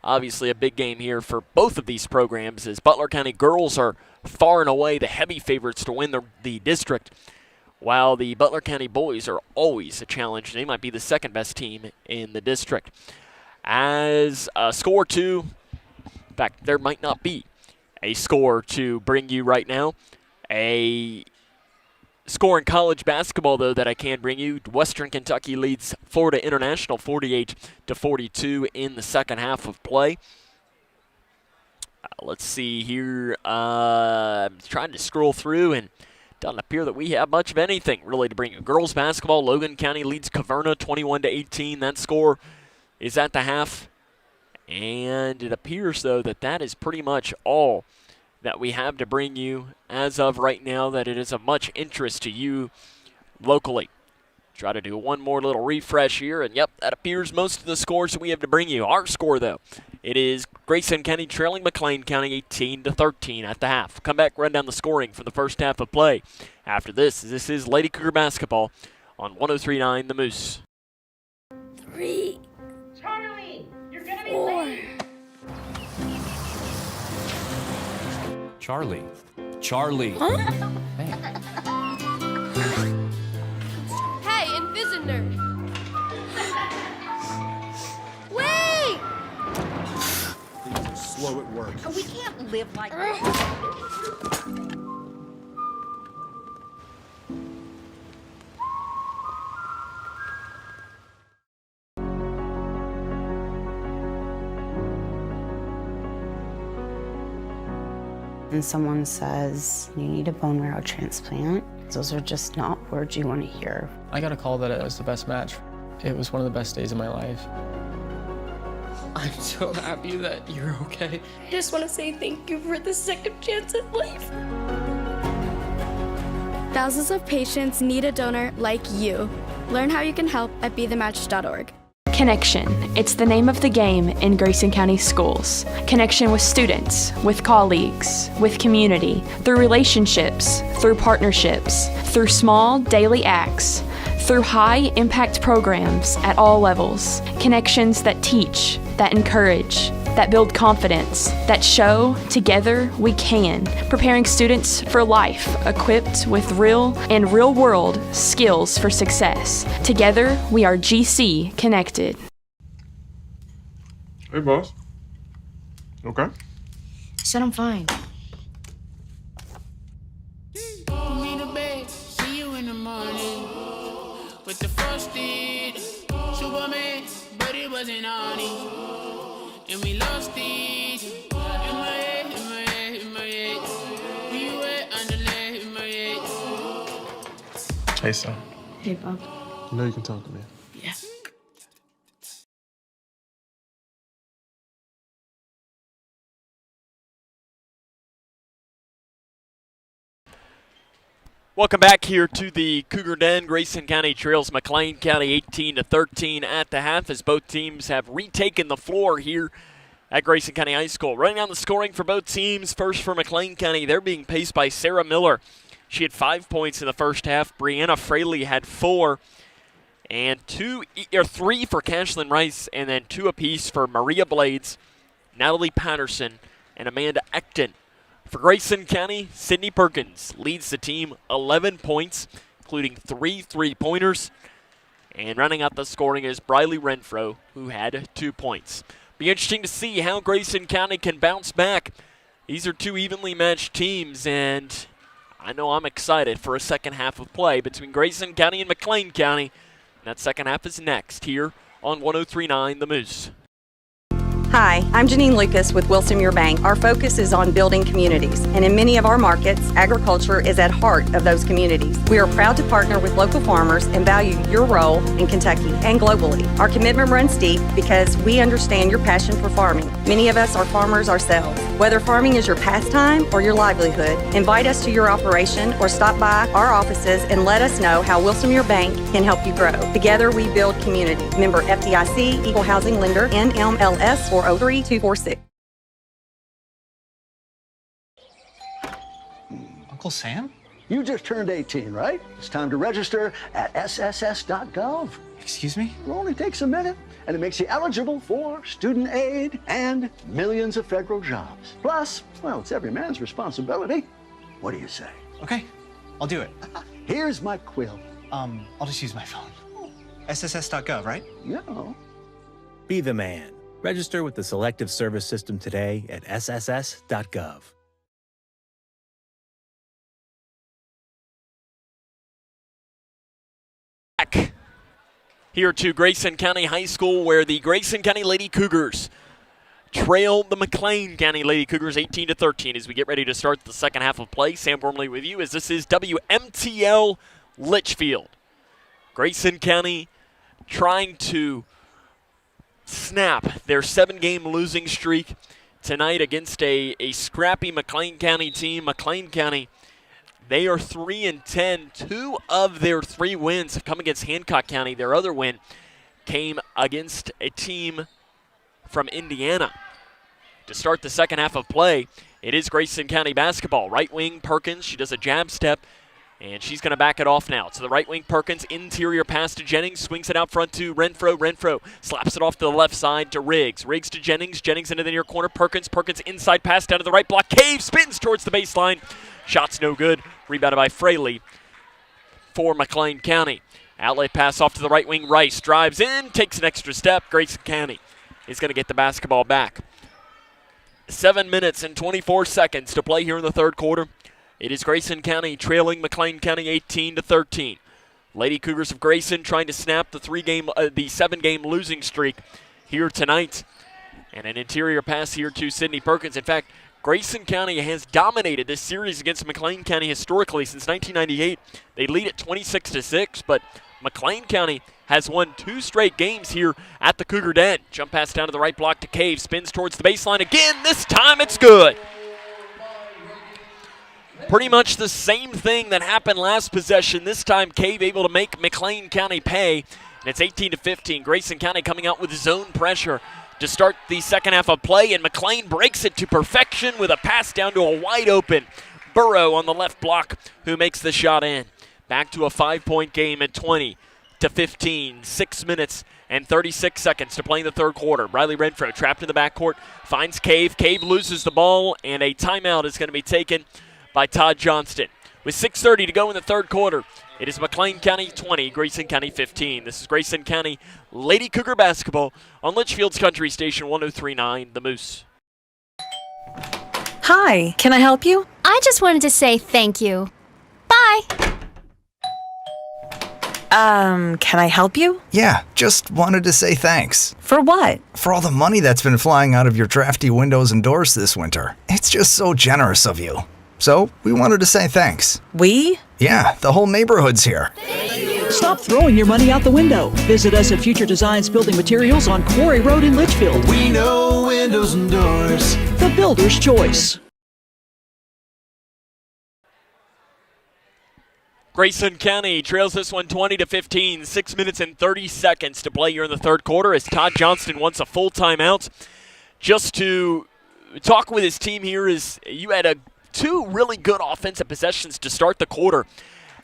S1: Obviously a big game here for both of these programs, as Butler County girls are far and away the heavy favorites to win the district, while the Butler County boys are always a challenge. They might be the second best team in the district. As a score to, in fact, there might not be a score to bring you right now. A score in college basketball, though, that I can bring you. Western Kentucky leads Florida International 48-42 in the second half of play. Let's see here. I'm trying to scroll through, and doesn't appear that we have much of anything really to bring you. Girls basketball, Logan County leads Caverna 21-18. That score is at the half. And it appears, though, that that is pretty much all that we have to bring you as of right now, that it is of much interest to you locally. Try to do one more little refresh here, and yep, that appears most of the scores that we have to bring you. Our score, though, it is Grayson County trailing McLean County 18-13 at the half. Come back, run down the scoring for the first half of play. After this is Lady Cougar basketball on 103.9 The Moose.
S8: 3,
S21: Charlie, you're gonna be
S8: 4.
S21: late.
S3: Charlie. Charlie.
S8: Hey, Invisitor! Wait!
S5: Things are slow at work.
S12: We can't live like this.
S9: And someone says, you need a bone marrow transplant, those are just not words you want to hear.
S10: I got a call that it was the best match. It was one of the best days of my life. I'm so happy that you're okay.
S8: I just want to say thank you for the second chance at life. Thousands of patients need a donor like you. Learn how you can help at BeTheMatch.org.
S2: Connection. It's the name of the game in Grayson County schools. Connection with students, with colleagues, with community, through relationships, through partnerships, through small daily acts, through high-impact programs at all levels. Connections that teach, that encourage, that build confidence, that show together we can, preparing students for life, equipped with real and real-world skills for success. Together, we are GC Connected.
S5: Hey, boss. Okay.
S6: I said I'm fine.
S21: Put me to bed, see you in the morning. With the frosted Superman, but it wasn't on it. And we lost it. In my head, in my head, in my head. Where you at? Underlay, in my head.
S10: Hey, son.
S6: Hey, Bob.
S5: You know you can talk to me.
S6: Yeah.
S1: Welcome back here to the Cougar Den. Grayson County trails McLean County 18-13 at the half, as both teams have retaken the floor here at Grayson County High School. Running down the scoring for both teams. First for McLean County, they're being paced by Sarah Miller. She had 5 points in the first half. Brianna Fraley had 4. And 3 for Cashlyn Rice, and then 2 apiece for Maria Blades, Natalie Patterson, and Amanda Ecton. For Grayson County, Sydney Perkins leads the team 11 points, including 3 3-pointers. And running out the scoring is Briley Renfro, who had 2 points. Be interesting to see how Grayson County can bounce back. These are 2 evenly matched teams, and I know I'm excited for a second half of play between Grayson County and McLean County. That second half is next here on 103.9 The Moose.
S12: Hi, I'm Janine Lucas with Wilson Muir Bank. Our focus is on building communities, and in many of our markets, agriculture is at heart of those communities. We are proud to partner with local farmers and value your role in Kentucky and globally. Our commitment runs deep because we understand your passion for farming. Many of us are farmers ourselves. Whether farming is your pastime or your livelihood, invite us to your operation or stop by our offices and let us know how Wilson Bank can help you grow. Together we build community. Member FDIC, Equal Housing Lender, NMLS 403246.
S20: Uncle Sam?
S13: You just turned 18, right? It's time to register at sss.gov.
S20: Excuse me?
S13: It only takes a minute, and it makes you eligible for student aid and millions of federal jobs. Plus, well, it's every man's responsibility. What do you say?
S20: Okay, I'll do it.
S13: Here's my quill.
S20: I'll just use my phone. sss.gov, right?
S13: Yeah.
S22: Be the man. Register with the Selective Service System today at sss.gov.
S1: Back here to Grayson County High School, where the Grayson County Lady Cougars trail the McLean County Lady Cougars 18-13 as we get ready to start the second half of play. Sam Gormley with you as this is WMTL Litchfield. Grayson County trying to snap their 7-game losing streak tonight against a scrappy McLean County team. McLean County, they are 3-10. 2 of their 3 wins have come against Hancock County. Their other win came against a team from Indiana. To start the second half of play, it is Grayson County basketball. Right wing Perkins, she does a jab step, and she's going to back it off now. To the right wing, Perkins, interior pass to Jennings, swings it out front to Renfro. Renfro slaps it off to the left side to Riggs. Riggs to Jennings. Jennings into the near corner. Perkins inside pass down to the right block. Cave spins towards the baseline. Shot's no good. Rebounded by Fraley for McLean County. Outlet pass off to the right wing. Rice drives in, takes an extra step. Grayson County is going to get the basketball back. 7 minutes and 24 seconds to play here in the third quarter. It is Grayson County trailing McLean County 18-13. Lady Cougars of Grayson trying to snap the 7-game losing streak here tonight. And an interior pass here to Sydney Perkins. In fact, Grayson County has dominated this series against McLean County historically since 1998. They lead at 26-6, but McLean County has won 2 straight games here at the Cougar Den. Jump pass down to the right block to Cave, spins towards the baseline again. This time it's good. Pretty much the same thing that happened last possession. This time Cave able to make McLean County pay. And it's 18-15. Grayson County coming out with zone pressure to start the second half of play, and McLean breaks it to perfection with a pass down to a wide open Burrow on the left block, who makes the shot in. Back to a 5-point game at 20-15. 6 minutes and 36 seconds to play in the third quarter. Riley Renfro trapped in the backcourt, finds Cave. Cave loses the ball, and a timeout is going to be taken by Todd Johnston. With 6:30 to go in the third quarter, it is McLean County 20, Grayson County 15. This is Grayson County Lady Cougar basketball on Litchfield's Country Station 103.9 The Moose.
S14: Hi, can I help you?
S23: I just wanted to say thank you. Bye.
S14: Can I help you?
S15: Yeah, just wanted to say thanks.
S14: For what?
S15: For all the money that's been flying out of your drafty windows and doors this winter. It's just so generous of you. So, we wanted to say thanks.
S14: We?
S15: Yeah, the whole neighborhood's here.
S16: Stop throwing your money out the window. Visit us at Future Designs Building Materials on Quarry Road in Litchfield.
S17: We know windows and doors.
S16: The builder's choice.
S1: Grayson County trails this one 20-15. 6 minutes and 30 seconds to play here in the third quarter as Todd Johnston wants a full timeout. Just to talk with his team here, is you had 2 really good offensive possessions to start the quarter.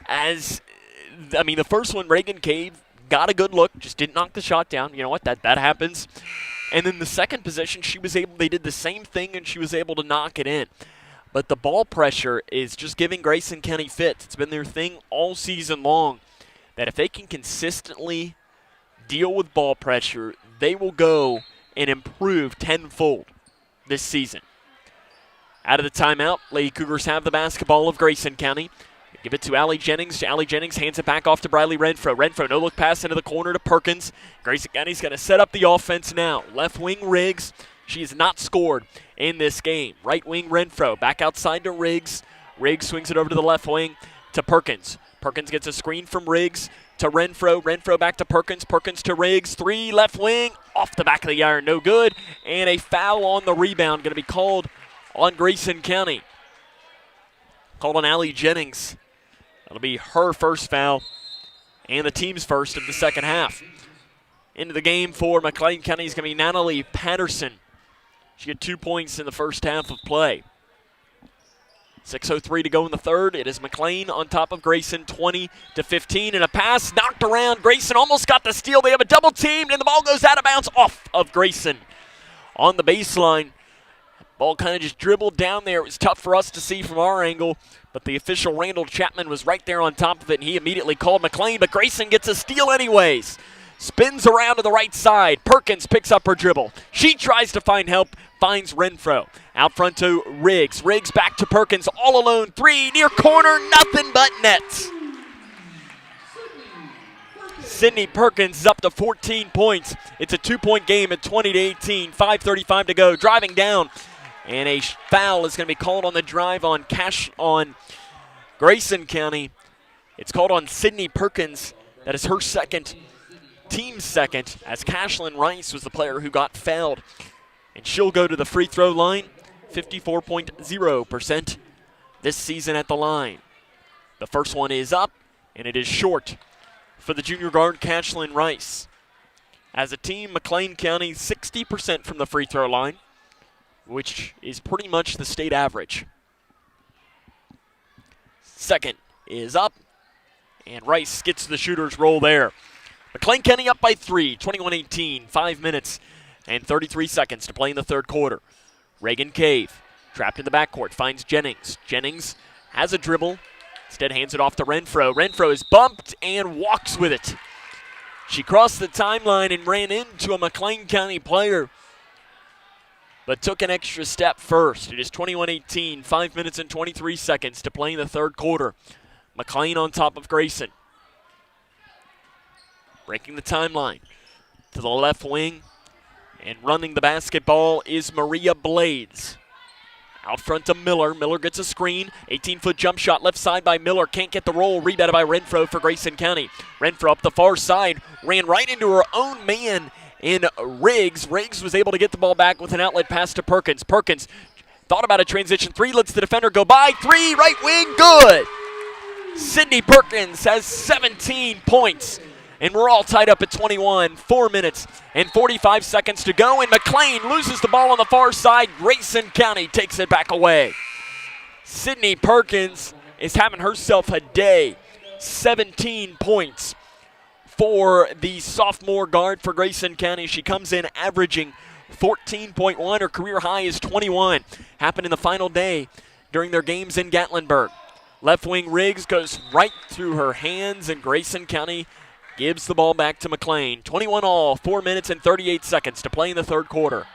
S1: The first one, Reagan Cave got a good look, just didn't knock the shot down. You know what, that happens. And then the second possession, they did the same thing, and she was able to knock it in. But the ball pressure is just giving Grayson County fits. It's been their thing all season long, that if they can consistently deal with ball pressure, they will go and improve tenfold this season. Out of the timeout, Lady Cougars have the basketball of Grayson County. Give it to Allie Jennings. Allie Jennings hands it back off to Briley Renfro. Renfro, no-look pass into the corner to Perkins. Grayson County's going to set up the offense now. Left wing Riggs. She has not scored in this game. Right wing Renfro, back outside to Riggs. Riggs swings it over to the left wing to Perkins. Perkins gets a screen from Riggs, to Renfro. Renfro back to Perkins. Perkins to Riggs. 3 left wing. Off the back of the iron. No good. And a foul on the rebound. Going to be called on Grayson County. Called on Allie Jennings. That'll be her first foul and the team's first of the second half. Into the game for McLean County is going to be Natalie Patterson. She had 2 points in the first half of play. 6:03 to go in the third. It is McLean on top of Grayson, 20-15, and a pass knocked around. Grayson almost got the steal. They have a double teamed, and the ball goes out of bounds off of Grayson. On the baseline, ball kind of just dribbled down there. It was tough for us to see from our angle, but the official Randall Chapman was right there on top of it, and he immediately called McLean, but Grayson gets a steal anyways. Spins around to the right side. Perkins picks up her dribble. She tries to find help, finds Renfro. Out front to Riggs. Riggs back to Perkins, all alone. 3, near corner, nothing but net. Sydney Perkins is up to 14 points. It's a 2-point game at 20-18. 5:35 to go. Driving down. And a foul is going to be called on the drive on Grayson County. It's called on Sydney Perkins. That is her second, team's second, as Cashlyn Rice was the player who got fouled. And she'll go to the free throw line, 54.0% this season at the line. The first one is up, and it is short for the junior guard, Cashlyn Rice. As a team, McLean County 60% from the free throw line, which is pretty much the state average. Second is up, and Rice gets the shooter's roll there. McLean County up by 3, 21-18, 5 minutes and 33 seconds to play in the third quarter. Reagan Cave, trapped in the backcourt, finds Jennings. Jennings has a dribble, instead hands it off to Renfro. Renfro is bumped and walks with it. She crossed the timeline and ran into a McLean County player, but took an extra step first. It is 21-18, 5 minutes and 23 seconds to play in the third quarter. McLean on top of Grayson. Breaking the timeline to the left wing, and running the basketball is Maria Blades. Out front to Miller. Miller gets a screen. 18-foot jump shot left side by Miller. Can't get the roll. Rebounded by Renfro for Grayson County. Renfro up the far side. Ran right into her own man in Riggs. Riggs was able to get the ball back with an outlet pass to Perkins. Perkins thought about a transition 3. Lets the defender go by. 3, right wing, good. Sydney Perkins has 17 points. And we're all tied up at 21, 4 minutes and 45 seconds to go. And McLean loses the ball on the far side. Grayson County takes it back away. Sydney Perkins is having herself a day. 17 points for the sophomore guard for Grayson County. She comes in averaging 14.1. Her career high is 21. Happened in the final day during their games in Gatlinburg. Left wing Riggs goes right through her hands, and Grayson County gives the ball back to McLean. 21 all, 4 minutes and 38 seconds to play in the third quarter.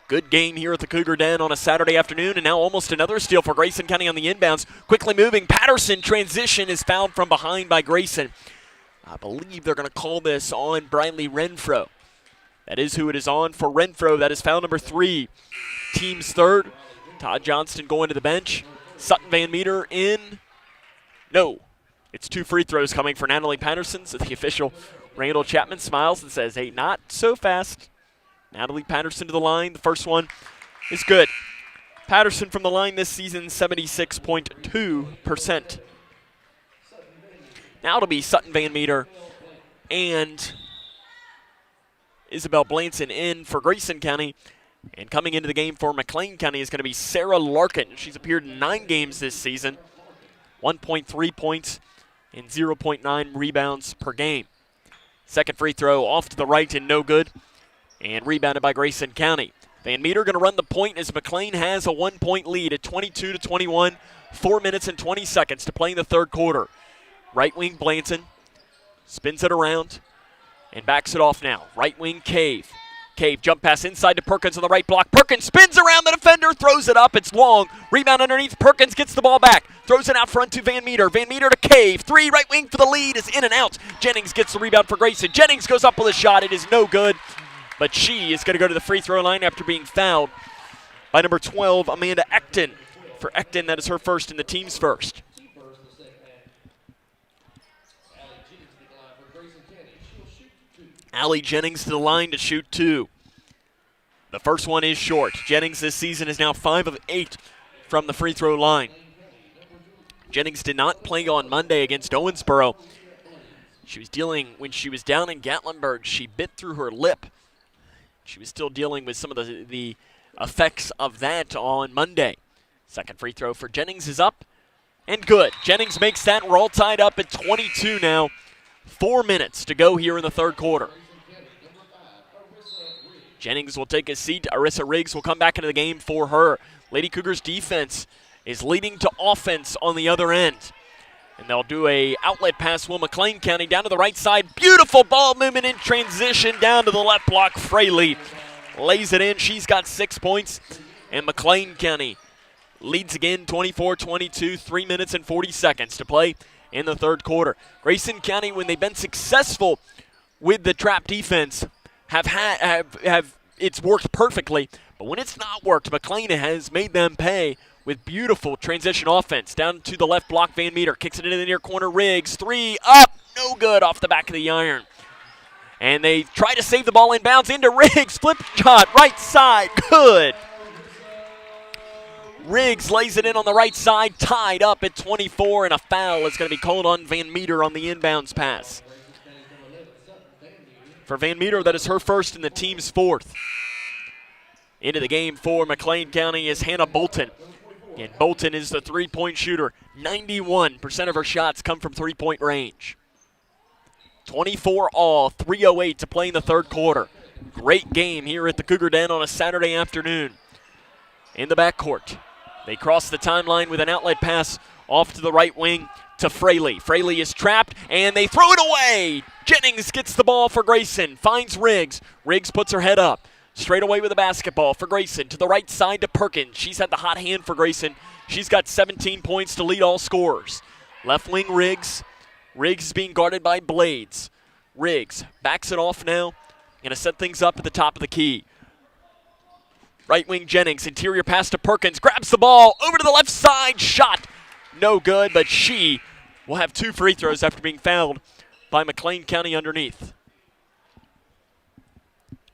S1: Good game here at the Cougar Den on a Saturday afternoon, and now almost another steal for Grayson County on the inbounds. Quickly moving, Patterson transition is fouled from behind by Grayson. I believe they're going to call this on Briley Renfro. That is who it is on for Renfro. That is foul number 3. Team's third. Todd Johnston going to the bench. Sutton Van Meter in. No. It's 2 free throws coming for Natalie Patterson, so the official Randall Chapman smiles and says, hey, not so fast. Natalie Patterson to the line. The first one is good. Patterson from the line this season, 76.2%. Now it'll be Sutton Van Meter and Isabel Blanson in for Grayson County. And coming into the game for McLean County is going to be Sarah Larkin. She's appeared in 9 games this season, 1.3 points and 0.9 rebounds per game. Second free throw off to the right and no good, and rebounded by Grayson County. Van Meter going to run the point as McLean has a 1-point lead at 22-21, 4 minutes and 20 seconds to play in the third quarter. Right wing Blanton spins it around and backs it off now. Right wing Cave. Cave jump pass inside to Perkins on the right block. Perkins spins around the defender, throws it up. It's long. Rebound underneath. Perkins gets the ball back. Throws it out front to Van Meter. Van Meter to Cave. 3, right wing for the lead is in and out. Jennings gets the rebound for Grayson. Jennings goes up with a shot. It is no good. But she is going to go to the free throw line after being fouled by number 12, Amanda Ecton. For Ecton, that is her first and the team's first. Allie Jennings to the line to shoot 2. The first one is short. Jennings this season is now 5 of 8 from the free throw line. Jennings did not play on Monday against Owensboro. She was dealing, when she was down in Gatlinburg, she bit through her lip. She was still dealing with some of the effects of that on Monday. Second free throw for Jennings is up and good. Jennings makes that. We're all tied up at 22 now. 4 minutes to go here in the third quarter. Jennings will take a seat. Arissa Riggs will come back into the game for her. Lady Cougars defense is leading to offense on the other end. And they'll do a outlet pass. Will McLean County down to the right side. Beautiful ball movement in transition down to the left block. Fraley lays it in. She's got 6 points. And McLean County leads again 24-22. 3 minutes and 40 seconds to play in the third quarter. Grayson County, when they've been successful with the trap defense, have it's worked perfectly. But when it's not worked, McLean has made them pay with beautiful transition offense. Down to the left block, Van Meter kicks it into the near corner. Riggs, 3 up, no good, off the back of the iron. And they try to save the ball inbounds into Riggs. Flip shot, right side, good. Riggs lays it in on the right side, tied up at 24, and a foul is going to be called on Van Meter on the inbounds pass. For Van Meter, that is her first and the team's 4th. Into the game for McLean County is Hannah Bolton. And Bolton is the three-point shooter. 91% of her shots come from three-point range. 24 all, 3:08 to play in the third quarter. Great game here at the Cougar Den on a Saturday afternoon. In the backcourt, they cross the timeline with an outlet pass off to the right wing to Fraley. Fraley is trapped, and they throw it away. Jennings gets the ball for Grayson, finds Riggs. Riggs puts her head up. Straight away with the basketball for Grayson. To the right side to Perkins. She's had the hot hand for Grayson. She's got 17 points to lead all scorers. Left wing Riggs. Riggs is being guarded by Blades. Riggs backs it off now. Going to set things up at the top of the key. Right wing Jennings. Interior pass to Perkins. Grabs the ball. Over to the left side. Shot. No good, but she will have 2 free throws after being fouled by McLean County underneath.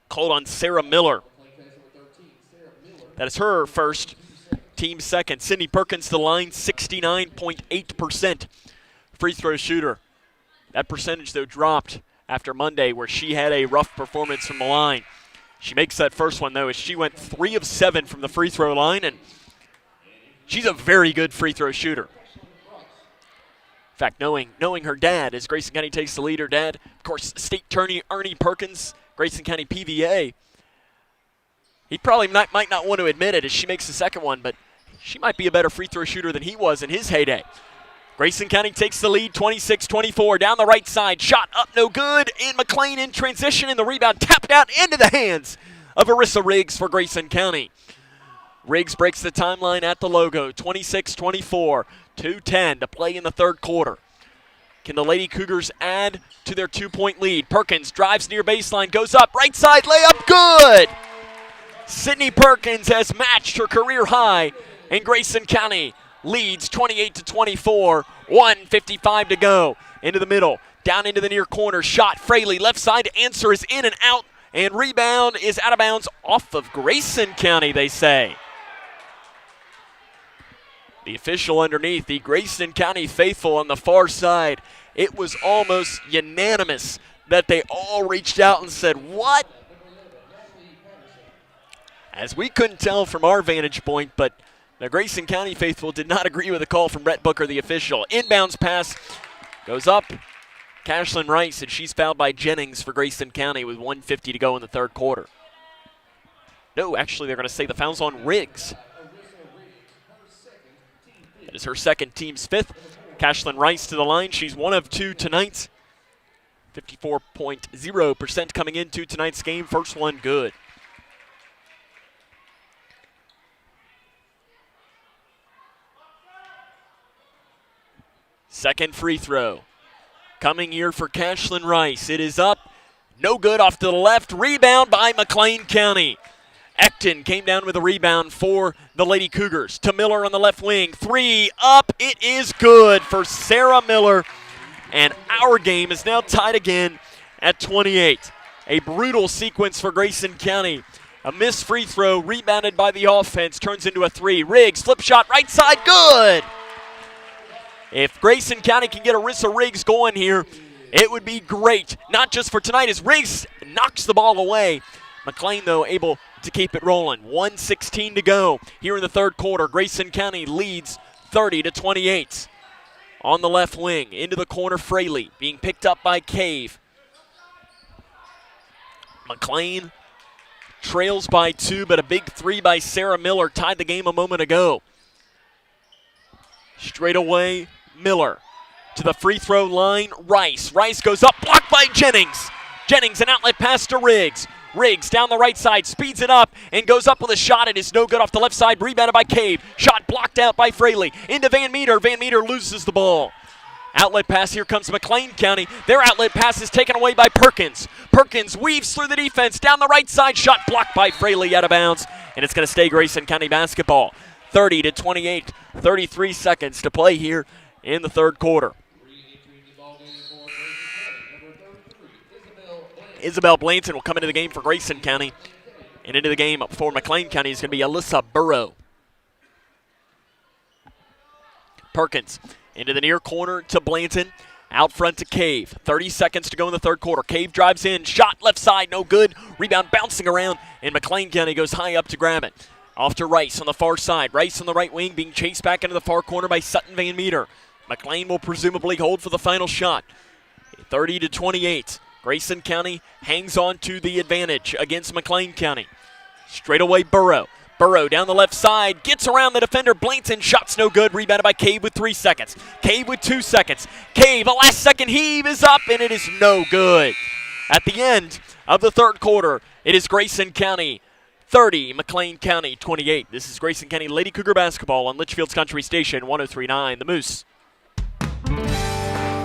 S1: Called on Sarah Miller. That is her first, team second. Sydney Perkins to the line, 69.8% free throw shooter. That percentage, though, dropped after Monday, where she had a rough performance from the line. She makes that first one, though, as she went 3 of 7 from the free throw line, and she's a very good free throw shooter. In fact, knowing her dad, as Grayson County takes the lead, her dad, of course, state attorney Ernie Perkins, Grayson County PVA. He probably might not want to admit it as she makes the second one, but she might be a better free throw shooter than he was in his heyday. Grayson County takes the lead, 26-24, down the right side. Shot up, no good, and McLean in transition, and the rebound tapped out into the hands of Arissa Riggs for Grayson County. Riggs breaks the timeline at the logo, 26-24, 2:10 to play in the third quarter. Can the Lady Cougars add to their 2-point lead? Perkins drives near baseline, goes up, right side layup, good! Sydney Perkins has matched her career high, and Grayson County leads 28-24, 1:55 to go. Into the middle, down into the near corner, shot, Fraley, left side, answer is in and out, and rebound is out of bounds off of Grayson County, they say. The official underneath, the Grayson County faithful on the far side. It was almost unanimous that they all reached out and said, what? As we couldn't tell from our vantage point, but the Grayson County faithful did not agree with the call from Brett Booker, the official. Inbounds pass goes up. Cashlyn Rice, and she's fouled by Jennings for Grayson County with 1:50 to go in the third quarter. No, actually, they're going to say the foul's on Riggs. That is her second, team's 5th. Cashlyn Rice to the line. She's 1 of 2 tonight. 54.0% coming into tonight's game. First one good. Second free throw. Coming here for Cashlyn Rice. It is up. No good, off to the left. Rebound by McLean County. Ecton came down with a rebound for the Lady Cougars. To Miller on the left wing. 3 up. It is good for Sarah Miller. And our game is now tied again at 28. A brutal sequence for Grayson County. A missed free throw, rebounded by the offense, turns into a three. Riggs, flip shot, right side, good! If Grayson County can get Arissa Riggs going here, it would be great. Not just for tonight, as Riggs knocks the ball away. McLean, though, able to keep it rolling. 1:16 to go here in the third quarter. Grayson County leads 30-28. On the left wing, into the corner, Fraley, being picked up by Cave. McLean trails by 2, but a big 3 by Sarah Miller tied the game a moment ago. Straight away, Miller to the free throw line, Rice. Rice goes up, blocked by Jennings. Jennings, an outlet pass to Riggs. Riggs down the right side, speeds it up, and goes up with a shot. It is no good off the left side, rebounded by Cave. Shot blocked out by Fraley. Into Van Meter. Van Meter loses the ball. Outlet pass, here comes McLean County. Their outlet pass is taken away by Perkins. Perkins weaves through the defense, down the right side, shot blocked by Fraley out of bounds, and it's going to stay Grayson County basketball. 30-28, 33 seconds to play here in the third quarter. Isabel Blanton will come into the game for Grayson County, and into the game for McLean County is going to be Alyssa Burrow. Perkins into the near corner to Blanton. Out front to Cave. 30 seconds to go in the third quarter. Cave drives in. Shot left side. No good. Rebound bouncing around. And McLean County goes high up to grab it. Off to Rice on the far side. Rice on the right wing being chased back into the far corner by Sutton Van Meter. McLean will presumably hold for the final shot. 30-28. Grayson County hangs on to the advantage against McLean County. Straight away, Burrow. Burrow down the left side, gets around the defender. Blanton, shots no good. Rebounded by Cave with 3 seconds. Cave with 2 seconds. Cave, a last second heave is up, and it is no good. At the end of the third quarter, it is Grayson County 30, McLean County 28. This is Grayson County Lady Cougar basketball on Litchfield's Country Station 103.9 The Moose.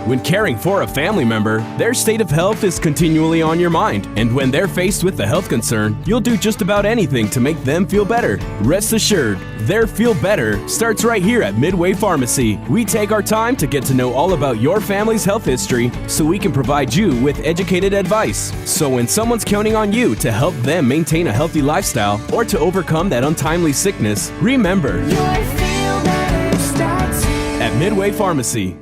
S3: When caring for a family member, their state of health is continually on your mind. And when they're faced with a health concern, you'll do just about anything to make them feel better. Rest assured, their feel better starts right here at Midway Pharmacy. We take our time to get to know all about your family's health history so we can provide you with educated advice. So when someone's counting on you to help them maintain a healthy lifestyle or to overcome that untimely sickness, remember, at Midway Pharmacy.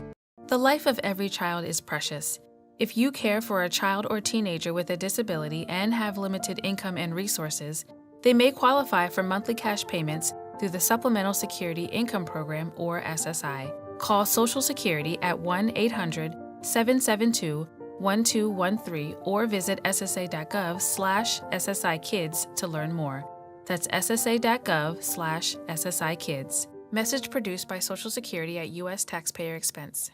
S11: The life of every child is precious. If you care for a child or teenager with a disability and have limited income and resources, they may qualify for monthly cash payments through the Supplemental Security Income Program, or SSI. Call Social Security at 1-800-772-1213 or visit ssa.gov/SSI-Kids to learn more. That's ssa.gov/SSI-Kids. Message produced by Social Security at U.S. taxpayer expense.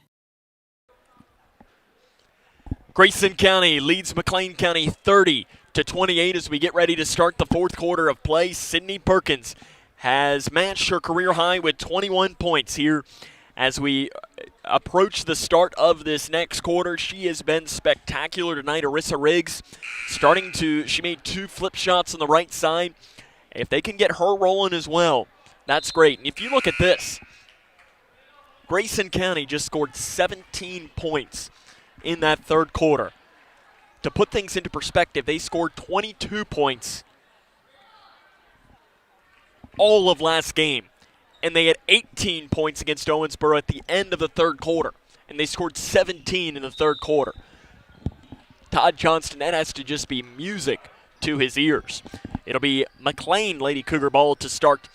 S1: Grayson County leads McLean County 30-28 as we get ready to start the fourth quarter of play. Sydney Perkins has matched her career high with 21 points here as we approach the start of this next quarter. She has been spectacular tonight. Arissa Riggs she made 2 flip shots on the right side. If they can get her rolling as well, that's great. And if you look at this, Grayson County just scored 17 points in that third quarter. To put things into perspective, they scored 22 points all of last game, and they had 18 points against Owensboro at the end of the third quarter, and they scored 17 in the third quarter. Todd Johnston, that has to just be music to his ears. It'll be McLean Lady Cougar ball to start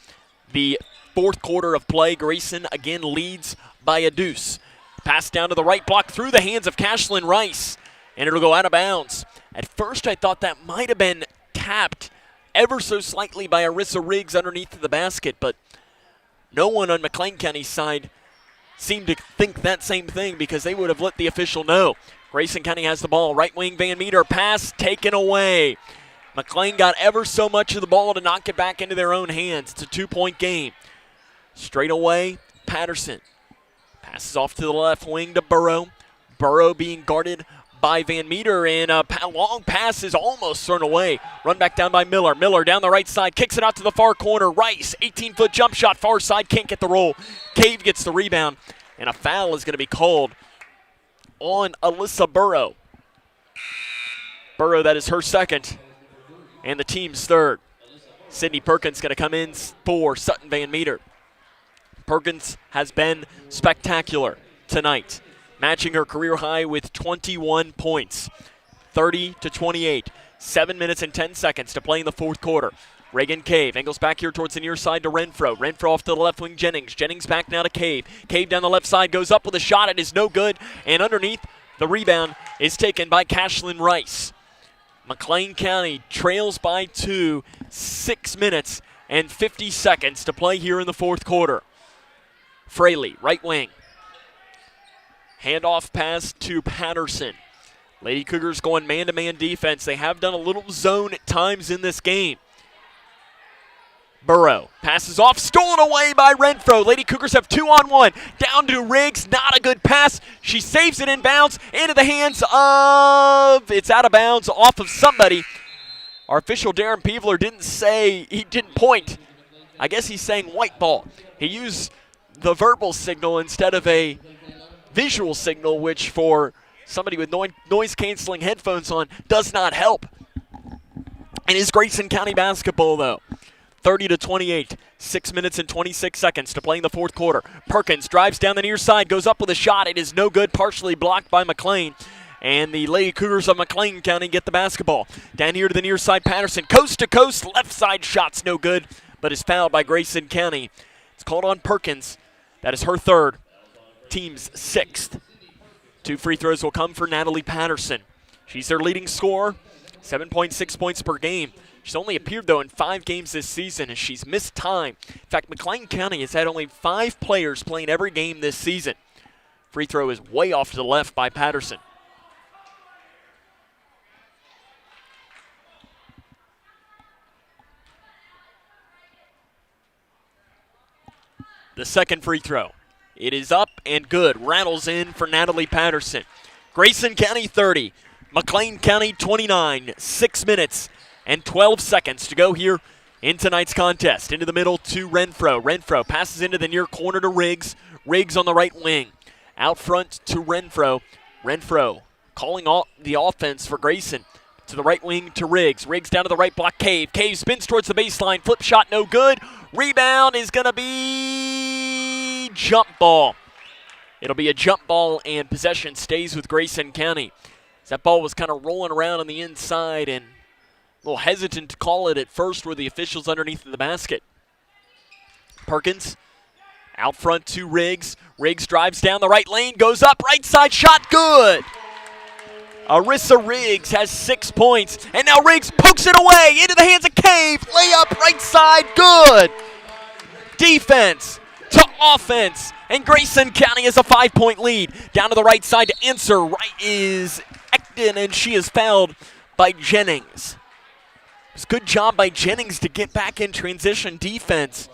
S1: the fourth quarter of play. Grayson again leads by a deuce. Pass down to the right block through the hands of Cashlyn Rice, and it'll go out of bounds. At first, I thought that might have been tapped ever so slightly by Arissa Riggs underneath the basket, but no one on McLean County's side seemed to think that same thing because they would have let the official know. Grayson County has the ball. Right wing Van Meter, pass taken away. McLean got ever so much of the ball to knock it back into their own hands. It's a 2-point game. Straight away, Patterson. Passes off to the left wing to Burrow. Burrow being guarded by Van Meter, and a long pass is almost thrown away. Run back down by Miller. Miller down the right side, kicks it out to the far corner. Rice, 18-foot jump shot, far side, can't get the roll. Cave gets the rebound, and a foul is going to be called on Alyssa Burrow. Burrow, that is her second, and the team's third. Sydney Perkins going to come in for Sutton Van Meter. Perkins has been spectacular tonight, matching her career high with 21 points, 30-28. 7 minutes and 10 seconds to play in the fourth quarter. Reagan Cave angles back here towards the near side to Renfro. Renfro off to the left wing, Jennings. Jennings back now to Cave. Cave down the left side, goes up with a shot. It is no good. And underneath, the rebound is taken by Cashlyn Rice. McLean County trails by 2, 6 minutes and 50 seconds to play here in the fourth quarter. Fraley, right wing. Handoff pass to Patterson. Lady Cougars going man-to-man defense. They have done a little zone at times in this game. Burrow passes off, stolen away by Renfro. Lady Cougars have 2-on-1. Down to Riggs, not a good pass. She saves it in bounds into the hands of, it's out of bounds off of somebody. Our official Darren Peevler didn't point. I guess he's saying white ball. He used the verbal signal instead of a visual signal, which for somebody with noise-canceling headphones on does not help. It is Grayson County basketball, though. 30-28, 6 minutes and 26 seconds to play in the fourth quarter. Perkins drives down the near side, goes up with a shot. It is no good, partially blocked by McLean. And the Lady Cougars of McLean County get the basketball. Down here to the near side, Patterson. Coast to coast, left side shot's no good, but is fouled by Grayson County. It's called on Perkins. That is her third, team's sixth. 2 free throws will come for Natalie Patterson. She's their leading scorer, 7.6 points per game. She's only appeared, though, in 5 games this season, and she's missed time. In fact, McLean County has had only 5 players playing every game this season. Free throw is way off to the left by Patterson. The second free throw. It is up and good. Rattles in for Natalie Patterson. Grayson County 30, McLean County 29. 6 minutes and 12 seconds to go here in tonight's contest. Into the middle to Renfro. Renfro passes into the near corner to Riggs. Riggs on the right wing. Out front to Renfro. Renfro calling all the offense for Grayson. To the right wing to Riggs. Riggs down to the right block. Cave. Cave spins towards the baseline. Flip shot no good. Rebound is going to be jump ball. It'll be a jump ball, and possession stays with Grayson County. That ball was kind of rolling around on the inside, and a little hesitant to call it at first were the officials underneath the basket. Perkins out front to Riggs. Riggs drives down the right lane, goes up, right side shot, good. Arissa Riggs has 6 points, and now Riggs pokes it away into the hands of Cave. Layup, right side, good. Defense to offense, and Grayson County has a 5-point lead. Down to the right side to answer. Right is Ekton, and she is fouled by Jennings. It's a good job by Jennings to get back in transition defense.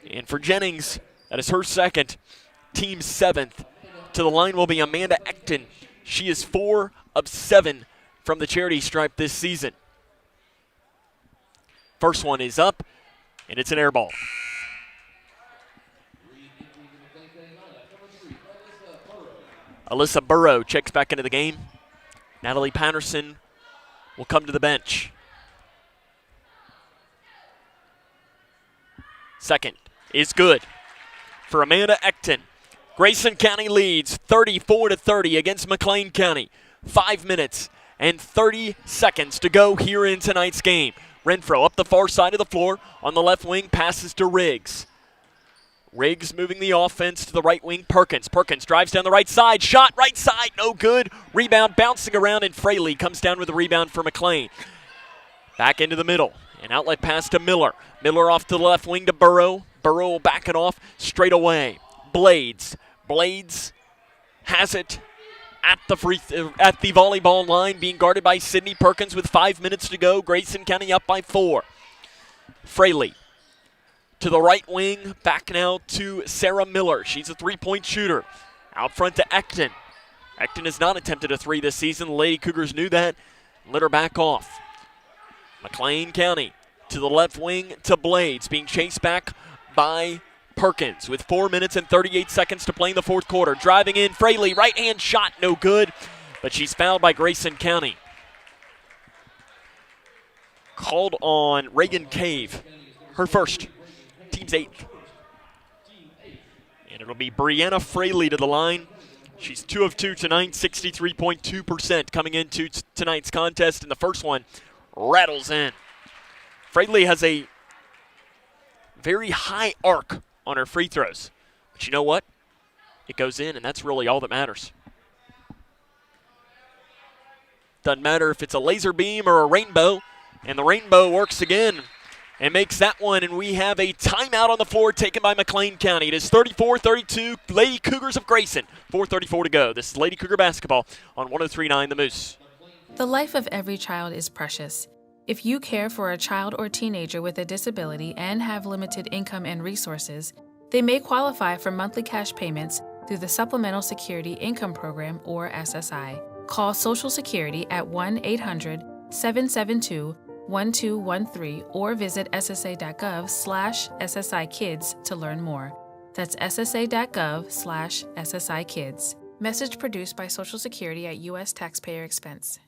S1: And for Jennings, that is her second, team 7th. To the line will be Amanda Ekton. She is 4 of 7 from the charity stripe this season. First one is up, and it's an air ball. Alyssa Burrow checks back into the game. Natalie Patterson will come to the bench. Second is good for Amanda Ekton. Grayson County leads 34-30 against McLean County. 5 minutes and 30 seconds to go here in tonight's game. Renfro up the far side of the floor. On the left wing, passes to Riggs. Riggs moving the offense to the right wing, Perkins. Perkins drives down the right side. Shot right side, no good. Rebound bouncing around, and Fraley comes down with the rebound for McLean. Back into the middle. An outlet pass to Miller. Miller off to the left wing to Burrow. Burrow will back it off straight away. Blades has it at the volleyball line, being guarded by Sydney Perkins with 5 minutes to go. Grayson County up by 4. Fraley to the right wing, back now to Sarah Miller. She's a 3-point shooter. Out front to Ekton. Ekton has not attempted a 3 this season. The Lady Cougars knew that. Let her back off. McLean County to the left wing to Blades, being chased back by Perkins with 4 minutes and 38 seconds to play in the fourth quarter. Driving in, Fraley, right-hand shot, no good. but she's fouled by Grayson County. Called on Reagan Cave, her first, team's 8th. And it'll be Brianna Fraley to the line. She's 2 of 2 tonight, 63.2% coming into tonight's contest, and the first one rattles in. Fraley has a very high arc on her free throws, but you know what? It goes in, and that's really all that matters. Doesn't matter if it's a laser beam or a rainbow, and the rainbow works again and makes that one, and we have a timeout on the floor taken by McLean County. It is 34-32, Lady Cougars of Grayson. 4:34 to go. This is Lady Cougar basketball on 103.9 The Moose.
S11: The life of every child is precious. If you care for a child or teenager with a disability and have limited income and resources, they may qualify for monthly cash payments through the Supplemental Security Income Program, or SSI. Call Social Security at 1-800-772-1213 or visit ssa.gov/SSI-Kids to learn more. That's ssa.gov/SSI-Kids. Message produced by Social Security at U.S. taxpayer expense.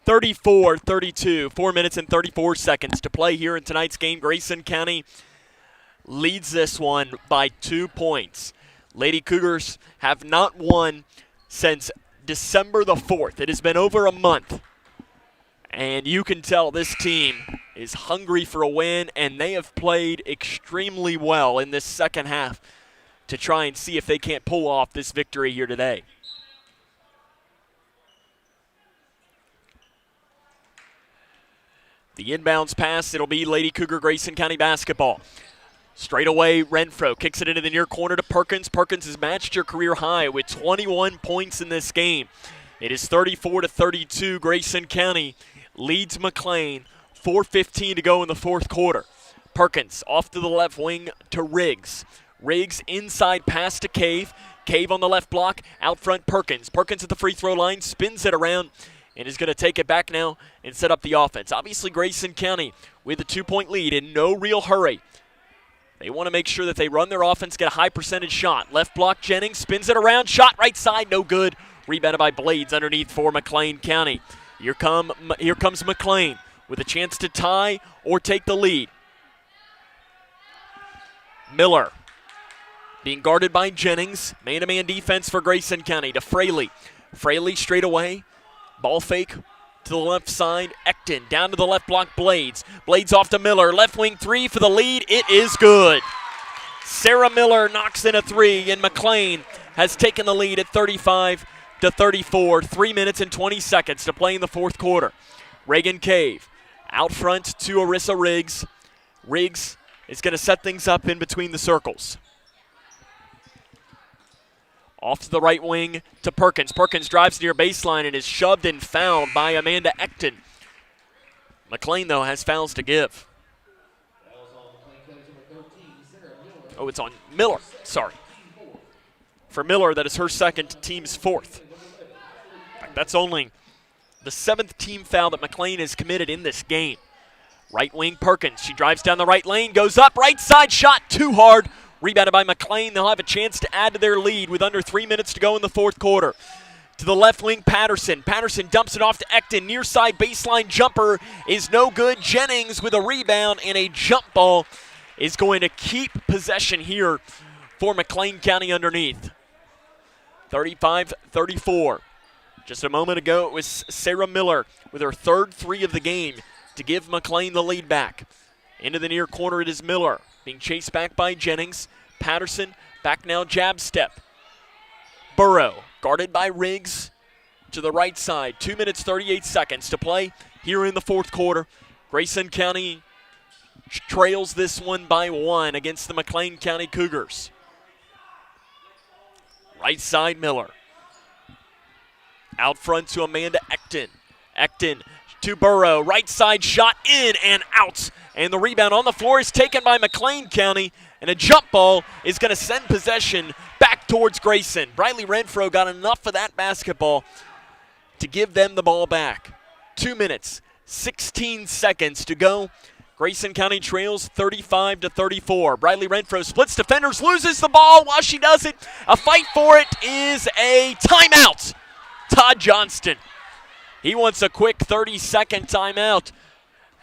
S1: 34-32, 4 minutes and 34 seconds to play here in tonight's game. Grayson County leads this one by 2 points. Lady Cougars have not won since December the 4th. It has been over a month. And you can tell this team is hungry for a win, and they have played extremely well in this second half to try and see if they can't pull off this victory here today. The inbounds pass, it'll be Lady Cougar Grayson County basketball. Straight away, Renfro kicks it into the near corner to Perkins. Perkins has matched her career high with 21 points in this game. It is 34-32. Grayson County leads McLean. 4:15 to go in the fourth quarter. Perkins off to the left wing to Riggs. Riggs inside pass to Cave. Cave on the left block. Out front, Perkins. Perkins at the free throw line, spins it around, and is going to take it back now and set up the offense. Obviously, Grayson County with a 2-point lead in no real hurry. They want to make sure that they run their offense, get a high percentage shot. Left block, Jennings spins it around, shot right side, no good. Rebounded by Blades underneath for McLean County. Here comes McLean with a chance to tie or take the lead. Miller being guarded by Jennings. Man-to-man defense for Grayson County to Fraley. Fraley straight away. Ball fake to the left side. Ecton down to the left block. Blades. Blades off to Miller. Left wing three for the lead. It is good. Sarah Miller knocks in a three, and McLean has taken the lead at 35-34. 3 minutes and 20 seconds to play in the fourth quarter. Reagan Cave out front to Arissa Riggs. Riggs is going to set things up in between the circles. Off to the right wing to Perkins. Perkins drives near baseline and is shoved and fouled by Amanda Ecton. McLean, though, has fouls to give. Oh, it's on Miller. Sorry. For Miller, that is her second, team's fourth. In fact, that's only the 7th team foul that McLean has committed in this game. Right wing Perkins. She drives down the right lane, goes up, right side shot, too hard. Rebounded by McLean. They'll have a chance to add to their lead with under 3 minutes to go in the fourth quarter. To the left wing, Patterson. Patterson dumps it off to Ecton. Near side baseline jumper is no good. Jennings with a rebound, and a jump ball is going to keep possession here for McLean County underneath. 35-34. Just a moment ago, it was Sarah Miller with her third three of the game to give McLean the lead back. Into the near corner, it is Miller. Being chased back by Jennings. Patterson back now, jab step. Burrow guarded by Riggs to the right side. 2 minutes, 38 seconds to play here in the fourth quarter. Grayson County trails this one by 1 against the McLean County Cougars. Right side, Miller. Out front to Amanda Ecton. Ecton to Burrow. Right side shot in and out. And the rebound on the floor is taken by McLean County, and a jump ball is going to send possession back towards Grayson. Briley Renfro got enough of that basketball to give them the ball back. 2 minutes, 16 seconds to go. Grayson County trails 35-34. Briley Renfro splits defenders, loses the ball. While she does it, a fight for it is a timeout. Todd Johnston. He wants a quick 30-second timeout.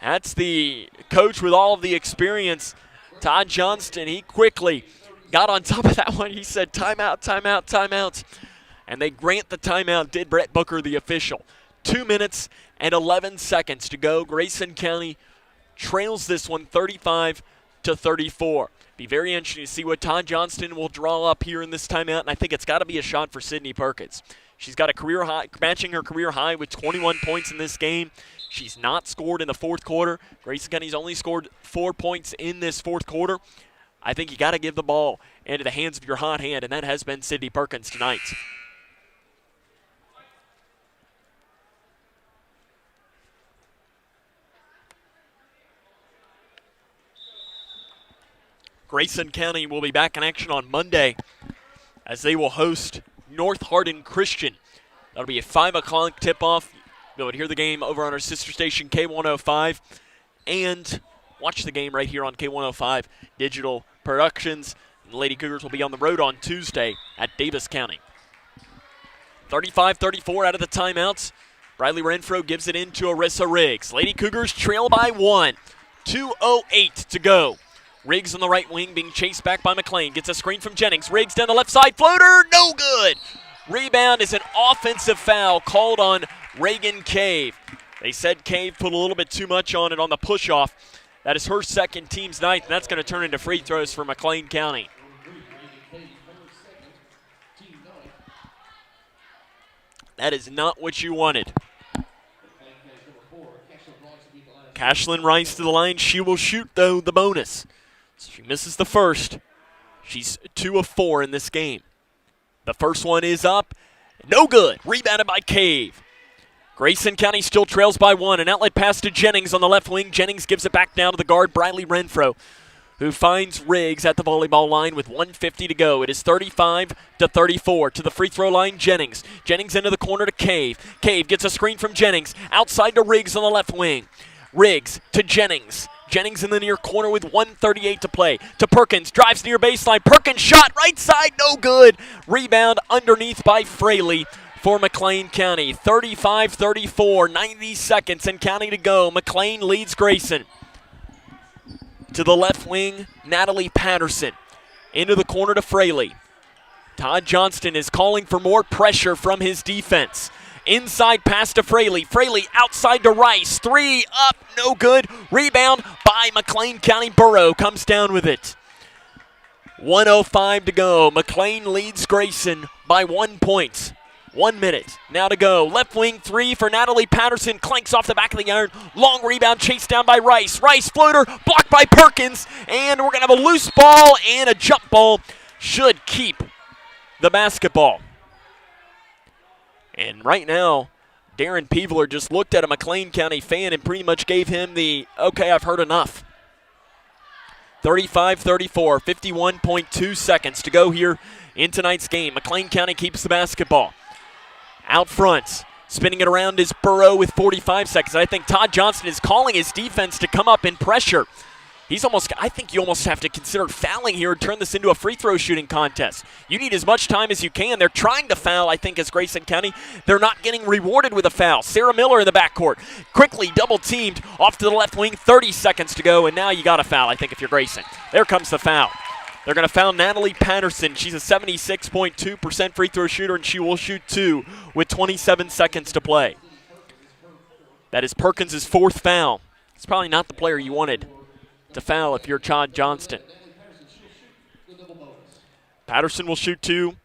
S1: That's the coach with all of the experience. Todd Johnston, he quickly got on top of that one. He said, timeout, timeout, timeout. And they grant the timeout, did Brett Booker, the official. 2 minutes and 11 seconds to go. Grayson County trails this one 35-34. Be very interesting to see what Todd Johnston will draw up here in this timeout, and I think it's got to be a shot for Sydney Perkins. She's got a career high, matching her career high with 21 points in this game. She's not scored in the fourth quarter. Grayson County's only scored 4 points in this fourth quarter. I think you got to give the ball into the hands of your hot hand, and that has been Sydney Perkins tonight. Grayson County will be back in action on Monday as they will host North Hardin Christian. That'll be a 5 o'clock tip-off. You'll be able to hear the game over on our sister station, K105, and watch the game right here on K105 Digital Productions. And the Lady Cougars will be on the road on Tuesday at Davis County. 35-34 out of the timeouts. Briley Renfro gives it in to Arissa Riggs. Lady Cougars trail by 1. 2:08 to go. Riggs on the right wing being chased back by McLean. Gets a screen from Jennings. Riggs down the left side. Floater, no good. Rebound is an offensive foul called on Reagan Cave. They said Cave put a little bit too much on it on the push-off. That is her second, team's ninth, and that's going to turn into free throws for McLean County. That is not what you wanted. Cashlyn Rice to the line. She will shoot, though, the bonus. She misses the first. She's 2 of 4 in this game. The first one is up. No good. Rebounded by Cave. Grayson County still trails by 1. An outlet pass to Jennings on the left wing. Jennings gives it back down to the guard, Briley Renfro, who finds Riggs at the volleyball line with 1:50 to go. It is 35-34. To the free throw line, Jennings. Jennings into the corner to Cave. Cave gets a screen from Jennings. Outside to Riggs on the left wing. Riggs to Jennings. Jennings in the near corner with 1:38 to play. To Perkins, drives near baseline. Perkins shot right side, no good. Rebound underneath by Fraley for McLean County. 35-34, 90 seconds and counting to go. McLean leads Grayson. To the left wing, Natalie Patterson. Into the corner to Fraley. Todd Johnston is calling for more pressure from his defense. Inside pass to Fraley. Fraley outside to Rice. 3 up, no good. Rebound by McLean County. Burrow comes down with it. 1:05 to go. McLean leads Grayson by 1 point. 1 minute now to go. Left wing 3 for Natalie Patterson. Clanks off the back of the iron. Long rebound chased down by Rice. Rice floater blocked by Perkins. And we're going to have a loose ball and a jump ball. Should keep the basketball. And right now, Darren Peevler just looked at a McLean County fan and pretty much gave him the, okay, I've heard enough. 35-34, 51.2 seconds to go here in tonight's game. McLean County keeps the basketball. Out front, spinning it around is Burrow with 45 seconds. I think Todd Johnston is calling his defense to come up in pressure. I think you almost have to consider fouling here and turn this into a free throw shooting contest. You need as much time as you can. They're trying to foul, I think, as Grayson County. They're not getting rewarded with a foul. Sarah Miller in the backcourt. Quickly double teamed off to the left wing. 30 seconds to go, and now you got a foul, I think, if you're Grayson. There comes the foul. They're going to foul Natalie Patterson. She's a 76.2% free throw shooter, and she will shoot 2 with 27 seconds to play. That is Perkins' 4th foul. It's probably not the player you wanted to foul if you're Todd Johnston. Patterson will shoot 2.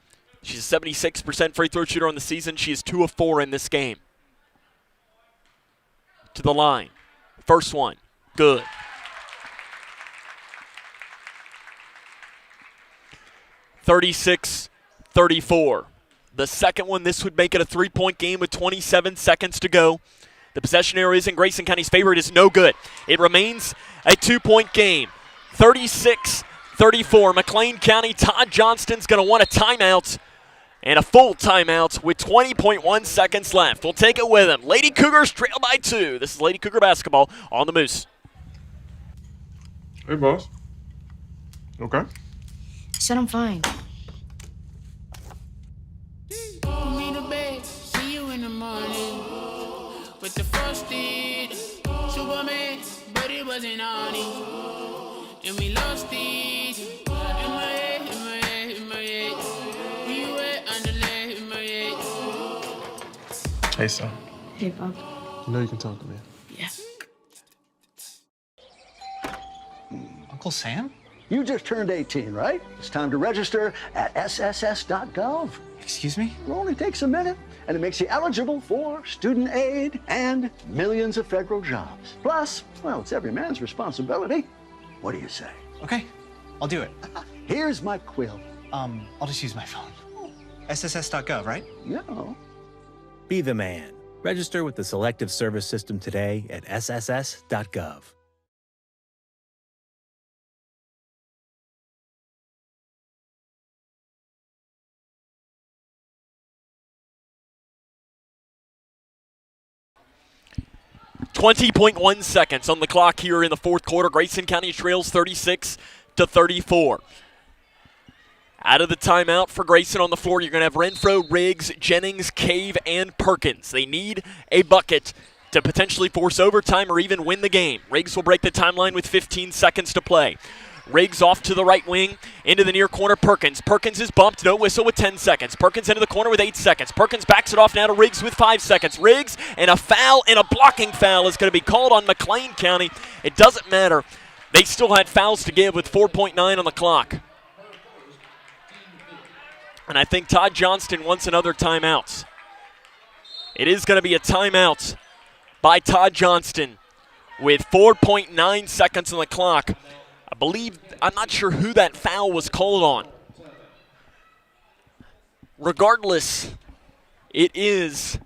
S1: She's a 76% free throw shooter on the season. She is 2 of 4 in this game. To the line. First one. Good. (36-34). The second one, this would make it a 3-point game with 27 seconds to go. The possession area is in Grayson County's favor. It is no good. It remains a 2-point game. 36-34. McLean County, Todd Johnston's going to want a timeout and a full timeout with 20.1 seconds left. We'll take it with him. Lady Cougars trail by 2. This is Lady Cougar basketball on the Moose.
S5: Hey, boss. Okay.
S6: Said I'm fine.
S21: Put me to bed, see you in the morning. With the frosted Superman, but it wasn't on it. And we lost it. In my head, in my head, in my head. Where you at, underlay, in my head.
S5: Hey, son.
S6: Hey, Bob.
S5: You know you can talk to me.
S6: Yeah.
S13: Uncle Sam? You just turned 18, right? It's time to register at sss.gov.
S4: Excuse me?
S13: It only takes a minute, and it makes you eligible for student aid and millions of federal jobs. Plus, well, it's every man's responsibility. What do you say?
S4: Okay, I'll do it.
S13: Here's my quill.
S4: I'll just use my phone. sss.gov, right?
S13: Yeah.
S22: Be the man. Register with the Selective Service System today at sss.gov.
S1: .1 seconds on the clock here in the fourth quarter. Grayson County trails 36-34. Out of the timeout for Grayson on the floor, you're going to have Renfro, Riggs, Jennings, Cave, and Perkins. They need a bucket to potentially force overtime or even win the game. Riggs will break the timeline with 15 seconds to play. Riggs off to the right wing, into the near corner, Perkins. Perkins is bumped, no whistle with 10 seconds. Perkins into the corner with 8 seconds. Perkins backs it off now to Riggs with 5 seconds. Riggs, and a foul, and a blocking foul is going to be called on McLean County. It doesn't matter. They still had fouls to give with 4.9 on the clock. And I think Todd Johnston wants another timeout. It is going to be a timeout by Todd Johnston with 4.9 seconds on the clock. I believe, I'm not sure who that foul was called on. Regardless, it is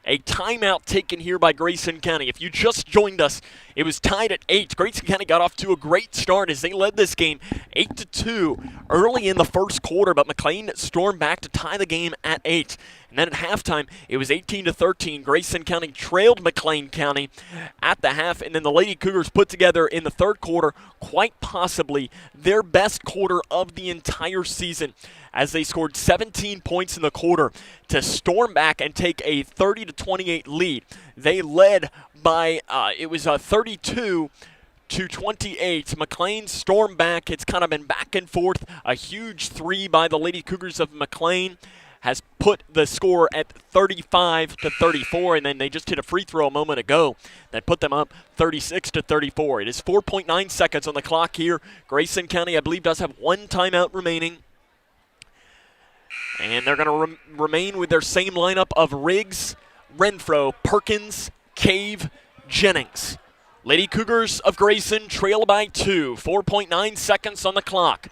S1: a timeout taken here by Grayson County. If you just joined us, it was tied at 8. Grayson County got off to a great start as they led this game 8-2 early in the first quarter, but McLean stormed back to tie the game at 8. And then at halftime, it was 18-13. Grayson County trailed McLean County at the half, and then the Lady Cougars put together in the third quarter quite possibly their best quarter of the entire season, as they scored 17 points in the quarter to storm back and take a 30-28 lead. They led by, it was 32-28. McLean stormed back. It's kind of been back and forth. A huge three by the Lady Cougars of McLean has put the score at 35-34, and then they just hit a free throw a moment ago that put them up 36-34. It is 4.9 seconds on the clock here. Grayson County, I believe, does have one timeout remaining. And they're going to remain with their same lineup of Riggs, Renfro, Perkins, Cave, Jennings. Lady Cougars of Grayson trail by 2. 4.9 seconds on the clock.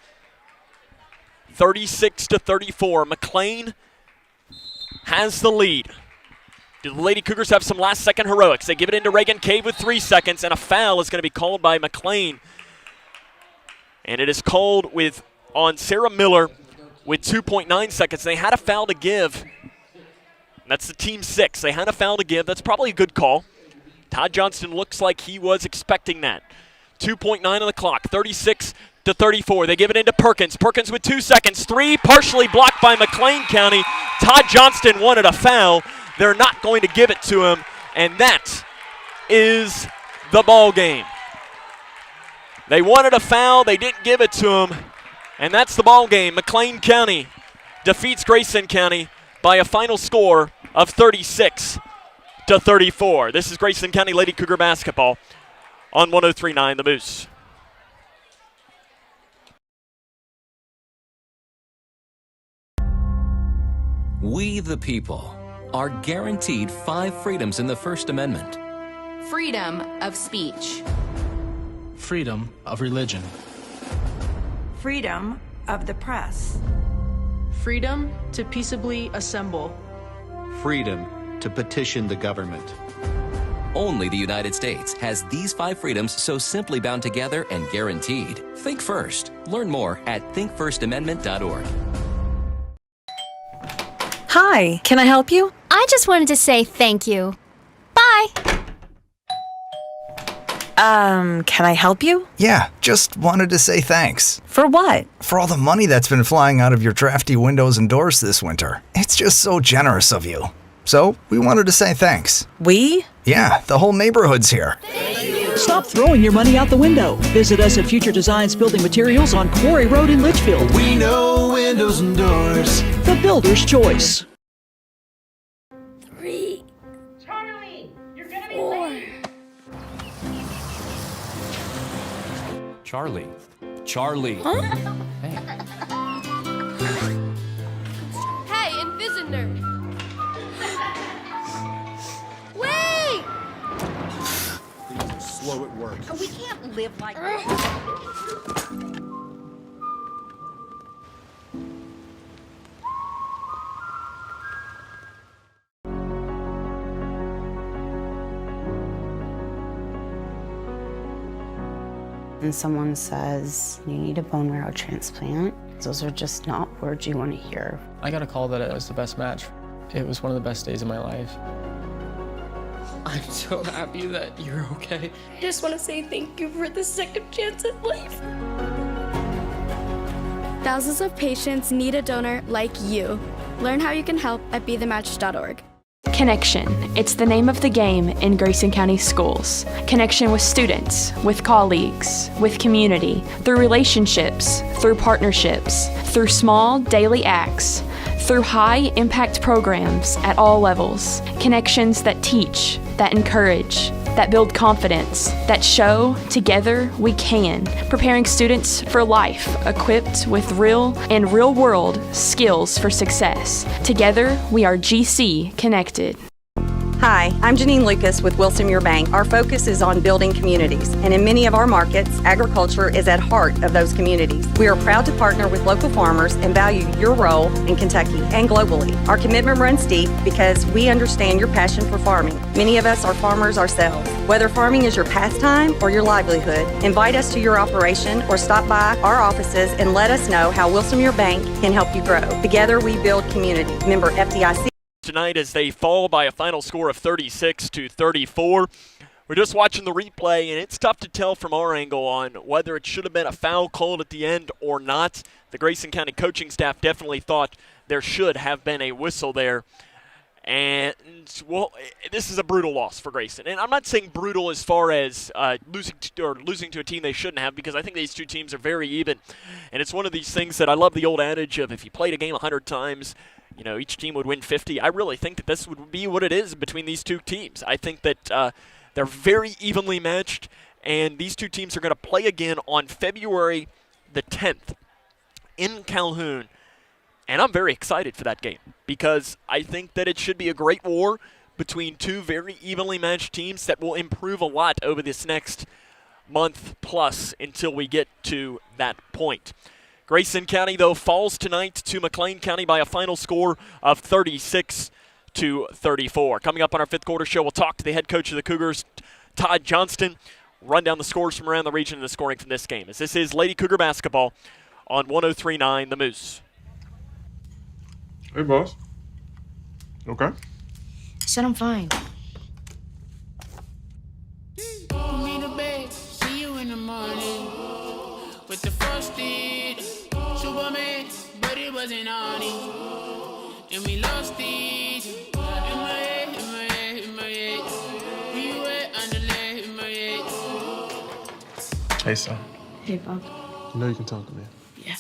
S1: 36-34. McLean has the lead. Do the Lady Cougars have some last-second heroics? They give it into Reagan Cave with 3 seconds, and a foul is going to be called by McLean. And it is called on Sarah Miller with 2.9 seconds. They had a foul to give. That's the team 6. They had a foul to give. That's probably a good call. Todd Johnston looks like he was expecting that. 2.9 on the clock. 36-34. They give it into Perkins. Perkins with 2 seconds. 3 partially blocked by McLean County. Todd Johnston wanted a foul. They're not going to give it to him, and that is the ball game. They wanted a foul. They didn't give it to him, and that's the ball game. McLean County defeats Grayson County by a final score of 36-34. This is Grayson County Lady Cougar basketball on 103.9 The Moose.
S18: We the people are guaranteed 5 freedoms in the First Amendment.
S7: Freedom of speech.
S19: Freedom of religion.
S24: Freedom of the press.
S7: Freedom to peaceably assemble.
S20: Freedom to petition the government.
S18: Only the United States has these 5 freedoms so simply bound together and guaranteed. Think first. Learn more at thinkfirstamendment.org.
S14: Hi, can I help you?
S23: I just wanted to say thank you. Bye.
S14: Can I help you?
S15: Yeah, just wanted to say thanks.
S14: For what?
S15: For all the money that's been flying out of your drafty windows and doors this winter. It's just so generous of you. So, we wanted to say thanks.
S14: We?
S15: Yeah, the whole neighborhood's here.
S16: Stop throwing your money out the window. Visit us at Future Designs Building Materials on Quarry Road in Litchfield.
S17: We know windows and doors.
S16: The builder's choice.
S23: 3.
S2: Charlie, you're gonna be
S23: 4.
S2: late.
S3: Charlie.
S23: Huh?
S3: Hey.
S23: Hey, Invisiner! Wait!
S4: Slow at work.
S12: We can't live like this.
S6: And someone says, you need a bone marrow transplant, those are just not words you want to hear.
S10: I got a call that it was the best match. It was one of the best days of my life. I'm so happy that you're okay.
S23: I just want to say thank you for the second chance at life. Thousands of patients need a donor like you. Learn how you can help at BeTheMatch.org.
S8: Connection. It's the name of the game in Grayson County schools. Connection with students, with colleagues, with community, through relationships, through partnerships, through small daily acts, through high-impact programs at all levels. Connections that teach, that encourage, that build confidence, that show together we can, preparing students for life, equipped with real and real-world skills for success. Together, we are GC Connected.
S12: Hi, I'm Janine Lucas with Wilson Muir Bank. Our focus is on building communities, and in many of our markets, agriculture is at heart of those communities. We are proud to partner with local farmers and value your role in Kentucky and globally. Our commitment runs deep because we understand your passion for farming. Many of us are farmers ourselves. Whether farming is your pastime or your livelihood, invite us to your operation or stop by our offices and let us know how Wilson Muir Bank can help you grow. Together we build community. Member FDIC.
S1: Tonight as they fall by a final score of 36-34. We're just watching the replay, and it's tough to tell from our angle on whether it should have been a foul called at the end or not. The Grayson County coaching staff definitely thought there should have been a whistle there. And, well, this is a brutal loss for Grayson. And I'm not saying brutal as far as losing to a team they shouldn't have, because I think these two teams are very even. And it's one of these things that I love the old adage of if you played a game 100 times, you know, each team would win 50. I really think that this would be what it is between these two teams. I think that they're very evenly matched, and these two teams are going to play again on February the 10th in Calhoun. And I'm very excited for that game because I think that it should be a great war between two very evenly matched teams that will improve a lot over this next month plus until we get to that point. Grayson County, though, falls tonight to McLean County by a final score of 36-34. Coming up on our fifth quarter show, we'll talk to the head coach of the Cougars, Todd Johnston, run down the scores from around the region and the scoring from this game. As this is Lady Cougar basketball on 103.9 The Moose.
S5: Hey, boss. Okay.
S6: Said I'm fine.
S21: Put me to bed, see you in the morning. With the first date, Superman, but it wasn't on it. And we lost it. In my head, in my head, in my head. We were underlay in my head.
S5: Hey, son.
S6: Hey, Bob.
S5: You know you can talk to me.
S6: Yeah.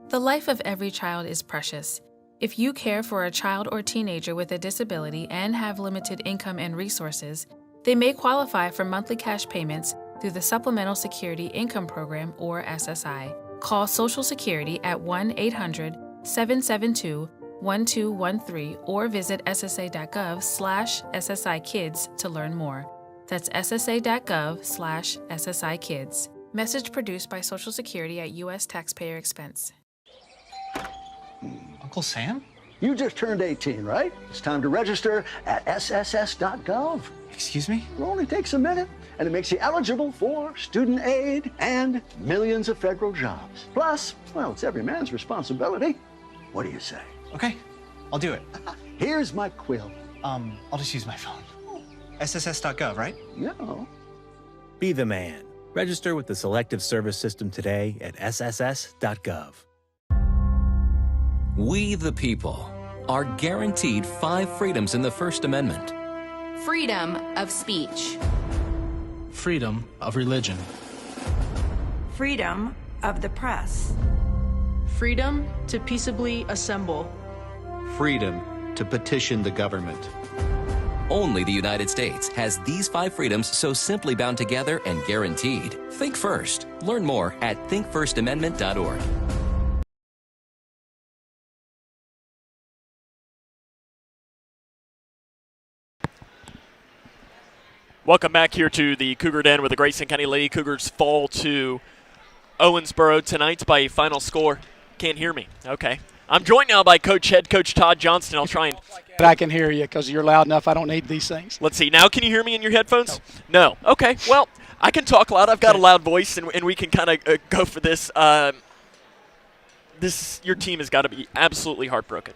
S11: The life of every child is precious. If you care for a child or teenager with a disability and have limited income and resources, they may qualify for monthly cash payments through the Supplemental Security Income Program, or SSI. Call Social Security at 1-800-772-1213 or visit ssa.gov/SSI-Kids to learn more. That's ssa.gov/SSI-Kids. Message produced by Social Security at U.S. taxpayer expense.
S4: Uncle Sam?
S13: You just turned 18, right? It's time to register at sss.gov.
S4: Excuse me?
S13: It only takes a minute, and it makes you eligible for student aid and millions of federal jobs. Plus, well, it's every man's responsibility. What do you say?
S4: Okay, I'll do it.
S13: Here's my quill.
S4: I'll just use my phone. SSS.gov, right?
S13: Yeah.
S9: Be the man. Register with the Selective Service System today at sss.gov.
S18: We, the people, are guaranteed 5 freedoms in the First Amendment.
S7: Freedom of speech.
S19: Freedom of religion.
S22: Freedom of the press.
S7: Freedom to peaceably assemble.
S20: Freedom to petition the government.
S18: Only the United States has these 5 freedoms so simply bound together and guaranteed. Think first. Learn more at thinkfirstamendment.org.
S1: Welcome back here to the Cougar Den, where the Grayson County Lady Cougars fall to Owensboro tonight by a final score. Can't hear me. Okay. I'm joined now by Head Coach Todd Johnston. I'll try and
S24: I can hear you because you're loud enough. I don't need these things.
S1: Let's see. Now can you hear me in your headphones? No. Okay. Well, I can talk loud. I've got a loud voice, and we can kind of go for this. Your team has got to be absolutely heartbroken.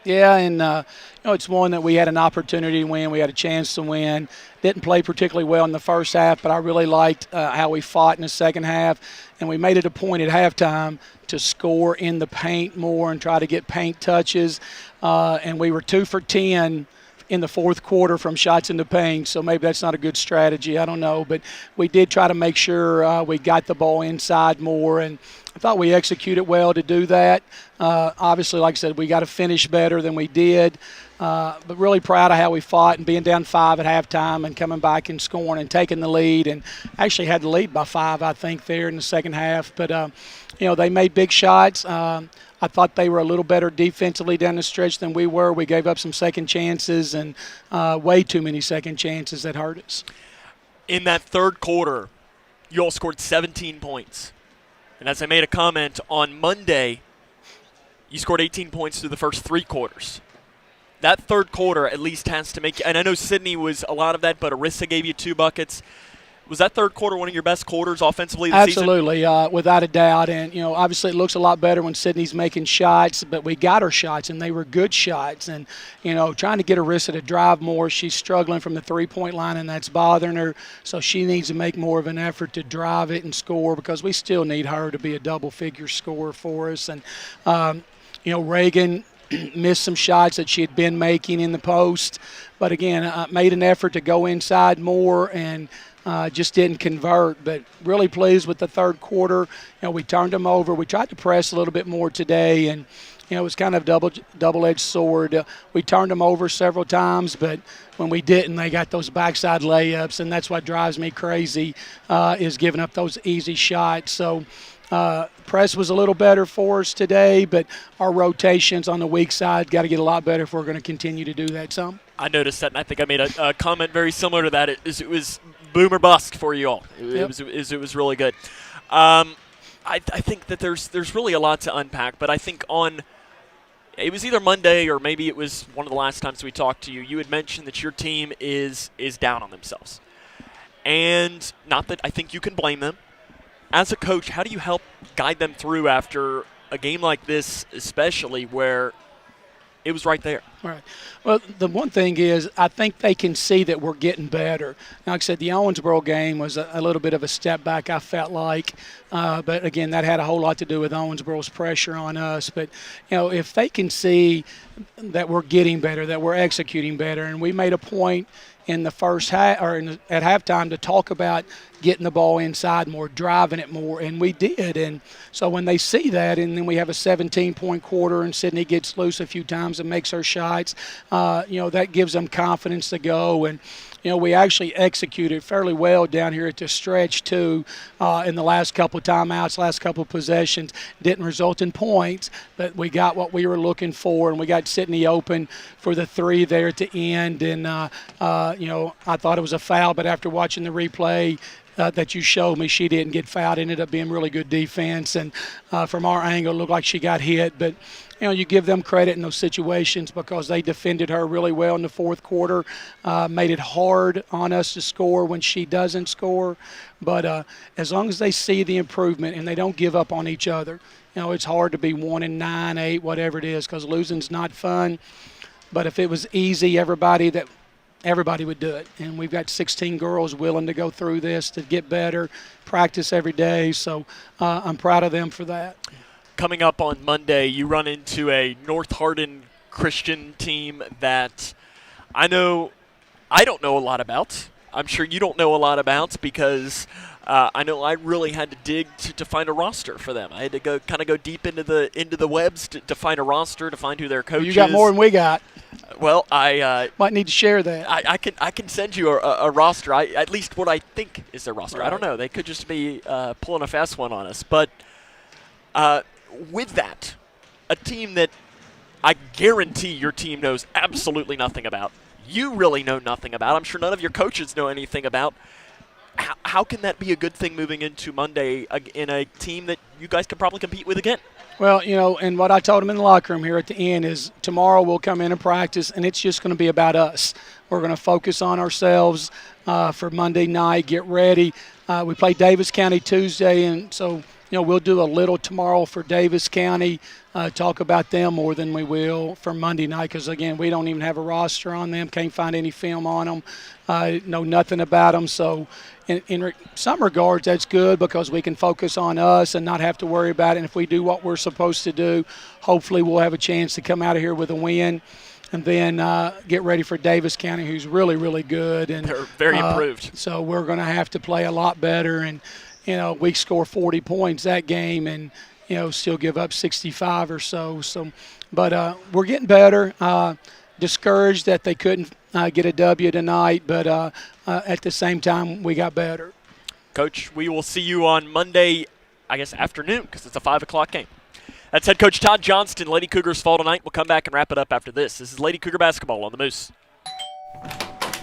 S24: Yeah, and it's one that we had an opportunity to win. We had a chance to win. Didn't play particularly well in the first half, but I really liked how we fought in the second half. And we made it a point at halftime to score in the paint more and try to get paint touches. And we were 2 for 10 in the fourth quarter from shots in the paint, so maybe that's not a good strategy. I don't know. But we did try to make sure we got the ball inside more, and I thought we executed well to do that. Obviously, like I said, we got to finish better than we did. But really proud of how we fought and being down 5 at halftime and coming back and scoring and taking the lead, and actually had the lead by 5, I think, there in the second half. But, they made big shots. I thought they were a little better defensively down the stretch than we were. We gave up some second chances and way too many second chances that hurt us.
S1: In that third quarter, you all scored 17 points. And as I made a comment on Monday, you scored 18 points through the first 3 quarters. That third quarter at least has to make – and I know Sydney was a lot of that, but Arissa gave you 2 buckets. Was that third quarter one of your best quarters offensively this season?
S24: Absolutely, without a doubt. And, obviously it looks a lot better when Sydney's making shots, but we got her shots, and they were good shots. And, trying to get Arissa to drive more. She's struggling from the three-point line, and that's bothering her. So she needs to make more of an effort to drive it and score, because we still need her to be a double-figure scorer for us. And, Reagan missed some shots that she had been making in the post. But, again, made an effort to go inside more and just didn't convert. But really pleased with the third quarter. We turned them over. We tried to press a little bit more today, and it was kind of double-edged sword. We turned them over several times, but when we didn't, they got those backside layups, and that's what drives me crazy, is giving up those easy shots. So press was a little better for us today, but our rotations on the weak side got to get a lot better if we're going to continue to do that some.
S1: I noticed that, and I think I made a comment very similar to that. It was boom or bust for you all. It was really good. I think that there's really a lot to unpack, but I think it was either Monday or maybe it was one of the last times we talked to you. You had mentioned that your team is down on themselves, and not that I think you can blame them. As a coach, how do you help guide them through after a game like this, especially where it was right there?
S24: Right. Well, the one thing is I think they can see that we're getting better. Now, like I said, the Owensboro game was a little bit of a step back, I felt like. But, again, that had a whole lot to do with Owensboro's pressure on us. But, if they can see that we're getting better, that we're executing better, and we made a point in the first half or at halftime to talk about getting the ball inside more, driving it more, and we did. And so when they see that, and then we have a 17-point quarter, and Sydney gets loose a few times and makes her shots, that gives them confidence to go. And we actually executed fairly well down here at the stretch too. In the last couple of timeouts, last couple of possessions, didn't result in points, but we got what we were looking for, and we got Sydney open for the 3 there at the end. And I thought it was a foul, but after watching the replay that you showed me, she didn't get fouled. It ended up being really good defense, and from our angle, it looked like she got hit. But you give them credit in those situations because they defended her really well in the fourth quarter, made it hard on us to score when she doesn't score. But as long as they see the improvement and they don't give up on each other, it's hard to be 1-9, 8, whatever it is, because losing's not fun. But if it was easy, everybody that everybody would do it. And we've got 16 girls willing to go through this to get better, practice every day. So I'm proud of them for that.
S1: Coming up on Monday, you run into a North Hardin Christian team that I don't know a lot about. I'm sure you don't know a lot about because I know I really had to dig to find a roster for them. I had to go deep into the webs to find a roster, to find who their coach is.
S24: You got more than we got.
S1: Well, I
S24: might need to share that.
S1: I can send you a roster. At least what I think is their roster.
S24: Right.
S1: I don't know. They could just be pulling a fast one on us. But with that, a team that I guarantee your team knows absolutely nothing about. You really know nothing about. I'm sure none of your coaches know anything about. How can that be a good thing moving into Monday in a team that you guys could probably compete with again?
S24: Well, and what I told them in the locker room here at the end is tomorrow we'll come in and practice, and it's just going to be about us. We're going to focus on ourselves for Monday night, get ready. We play Davis County Tuesday, and so we'll do a little tomorrow for Davis County, talk about them more than we will for Monday night because, again, we don't even have a roster on them, can't find any film on them, know nothing about them. So in some regards, that's good because we can focus on us and not have to worry about it. And if we do what we're supposed to do, hopefully we'll have a chance to come out of here with a win and then get ready for Davis County, who's really, really good. And
S1: they're very improved.
S24: So we're going to have to play a lot better. And we score 40 points that game and, still give up 65 or so. But we're getting better. Discouraged that they couldn't get a W tonight, but at the same time, we got better.
S1: Coach, we will see you on Monday, I guess, afternoon because it's a 5 o'clock game. That's head coach Todd Johnston. Lady Cougars fall tonight. We'll come back and wrap it up after this. This is Lady Cougar basketball on the Moose.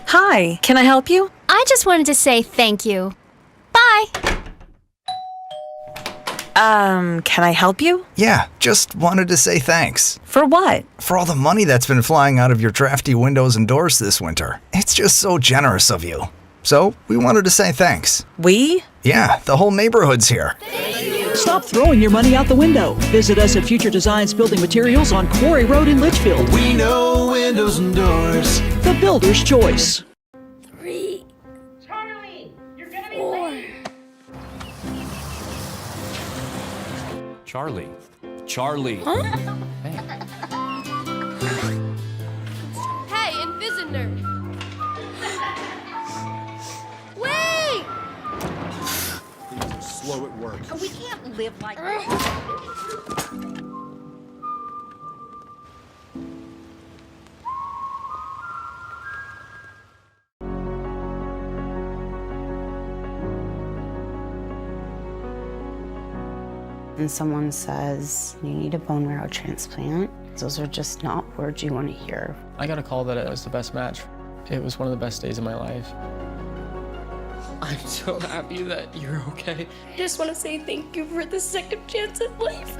S14: Hi, can I help you?
S15: I just wanted to say thank you. Bye.
S14: Can I help you?
S17: Yeah, just wanted to say thanks.
S14: For what?
S17: For all the money that's been flying out of your drafty windows and doors this winter. It's just so generous of you. So, we wanted to say thanks.
S14: We?
S17: Yeah, the whole neighborhood's here.
S16: Stop throwing your money out the window. Visit us at Future Designs Building Materials on Quarry Road in Litchfield.
S22: We know windows and doors.
S16: The builder's choice.
S2: 3. Charlie, you're gonna be late.
S18: Charlie.
S15: Huh? Hey, Invisitor. Wait!
S22: Slow at work.
S14: We can't live like
S6: And someone says, you need a bone marrow transplant, those are just not words you want to hear.
S10: I got a call that it was the best match. It was one of the best days of my life. I'm so happy that you're okay.
S23: I just want to say thank you for the second chance at life.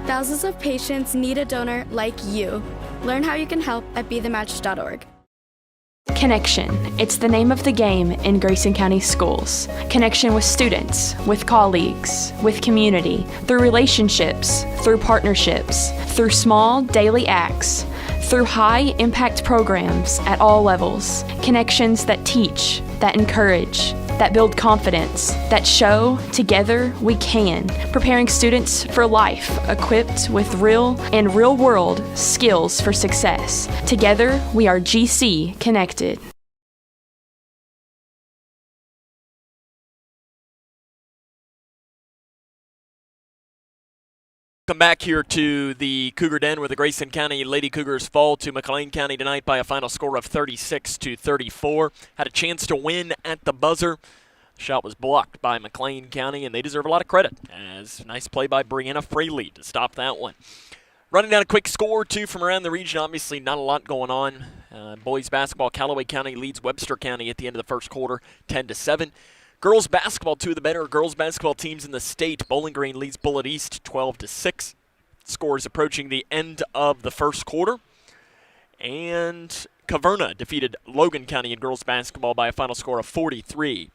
S23: Thousands of patients need a donor like you. Learn how you can help at BeTheMatch.org.
S8: Connection. It's the name of the game in Grayson County schools. Connection with students, with colleagues, with community, through relationships, through partnerships, through small daily acts, through high-impact programs at all levels. Connections that teach, that encourage, that build confidence, that show together we can, preparing students for life, equipped with real and real-world skills for success. Together, we are GC Connected.
S1: Welcome back here to the Cougar Den where the Grayson County Lady Cougars fall to McLean County tonight by a final score of 36-34. Had a chance to win at the buzzer. Shot was blocked by McLean County, and they deserve a lot of credit. As nice play by Brianna Fraley to stop that one. Running down a quick score or two from around the region. Obviously not a lot going on. Boys basketball, Callaway County leads Webster County at the end of the first quarter, 10-7. Girls basketball, two of the better girls basketball teams in the state. Bowling Green leads Bullitt East 12-6. Scores approaching the end of the first quarter. And Caverna defeated Logan County in girls basketball by a final score of 43-40.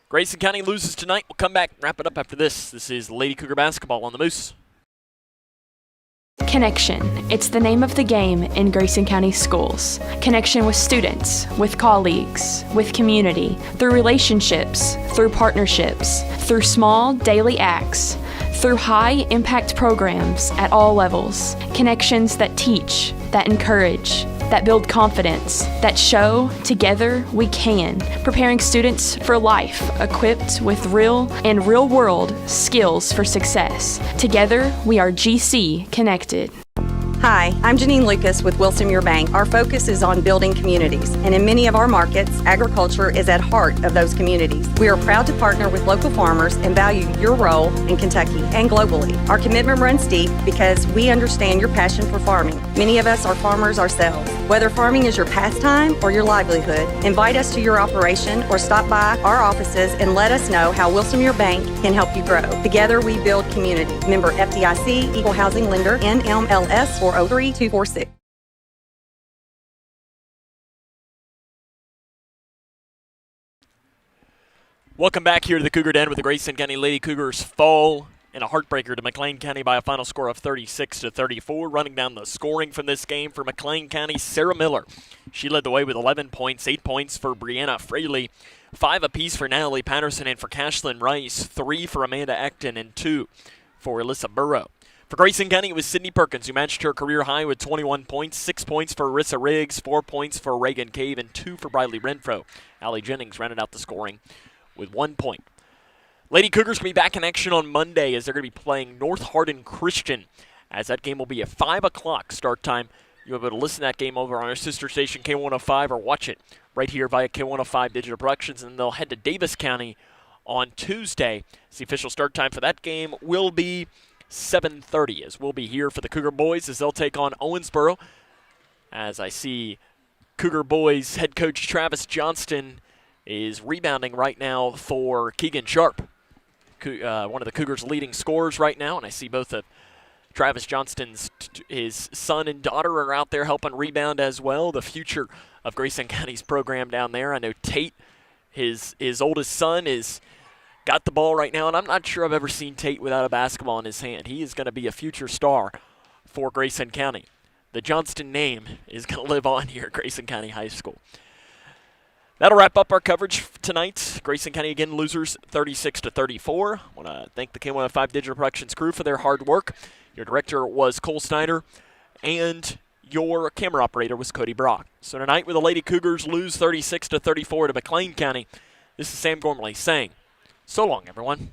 S1: Grayson County loses tonight. We'll come back and wrap it up after this. This is Lady Cougar basketball on the Moose.
S8: Connection. It's the name of the game in Grayson County schools. Connection with students, with colleagues, with community, through relationships, through partnerships, through small daily acts, through high-impact programs at all levels. Connections that teach, that encourage, that build confidence, that show together we can, preparing students for life, equipped with real and real-world skills for success. Together, we are GC Connected.
S3: Hi, I'm Janine Lucas with Wilson Muir Bank. Our focus is on building communities, and in many of our markets, agriculture is at heart of those communities. We are proud to partner with local farmers and value your role in Kentucky and globally. Our commitment runs deep because we understand your passion for farming. Many of us are farmers ourselves. Whether farming is your pastime or your livelihood, invite us to your operation or stop by our offices and let us know how Wilson Muir Bank can help you grow. Together we build community. Member FDIC, Equal Housing Lender, NMLS 403246.
S1: Welcome back here to the Cougar Den with the Grayson County Lady Cougars fall in a heartbreaker to McLean County by a final score of 36-34. Running down the scoring from this game for McLean County, Sarah Miller. She led the way with 11 points, 8 points for Brianna Fraley, 5 apiece for Natalie Patterson and for Cashlyn Rice, 3 for Amanda Ecton, and 2 for Alyssa Burrow. For Grayson County, it was Sydney Perkins who matched her career high with 21 points, 6 points for Arissa Riggs, 4 points for Reagan Cave, and 2 for Briley Renfro. Allie Jennings rounded out the scoring with 1 point. Lady Cougars will be back in action on Monday as they're going to be playing North Hardin Christian, as that game will be at 5 o'clock start time. You'll be able to listen to that game over on our sister station K105 or watch it right here via K105 Digital Productions, and they'll head to Davis County on Tuesday. The official start time for that game will be 7:30, as we'll be here for the Cougar boys as they'll take on Owensboro. As I see Cougar boys head coach Travis Johnston is rebounding right now for Keegan Sharp, one of the Cougars' leading scorers right now, and I see both of Travis Johnston's his son and daughter are out there helping rebound as well. The future of Grayson County's program down there. I know Tate, his oldest son, is got the ball right now, and I'm not sure I've ever seen Tate without a basketball in his hand. He is going to be a future star for Grayson County. The Johnston name is going to live on here at Grayson County High School. That'll wrap up our coverage tonight. Grayson County again losers 36-34. I want to thank the K105 Digital Productions crew for their hard work. Your director was Cole Snyder, and your camera operator was Cody Brock. So tonight, with the Lady Cougars lose 36-34 to McLean County, this is Sam Gormley saying, so long, everyone.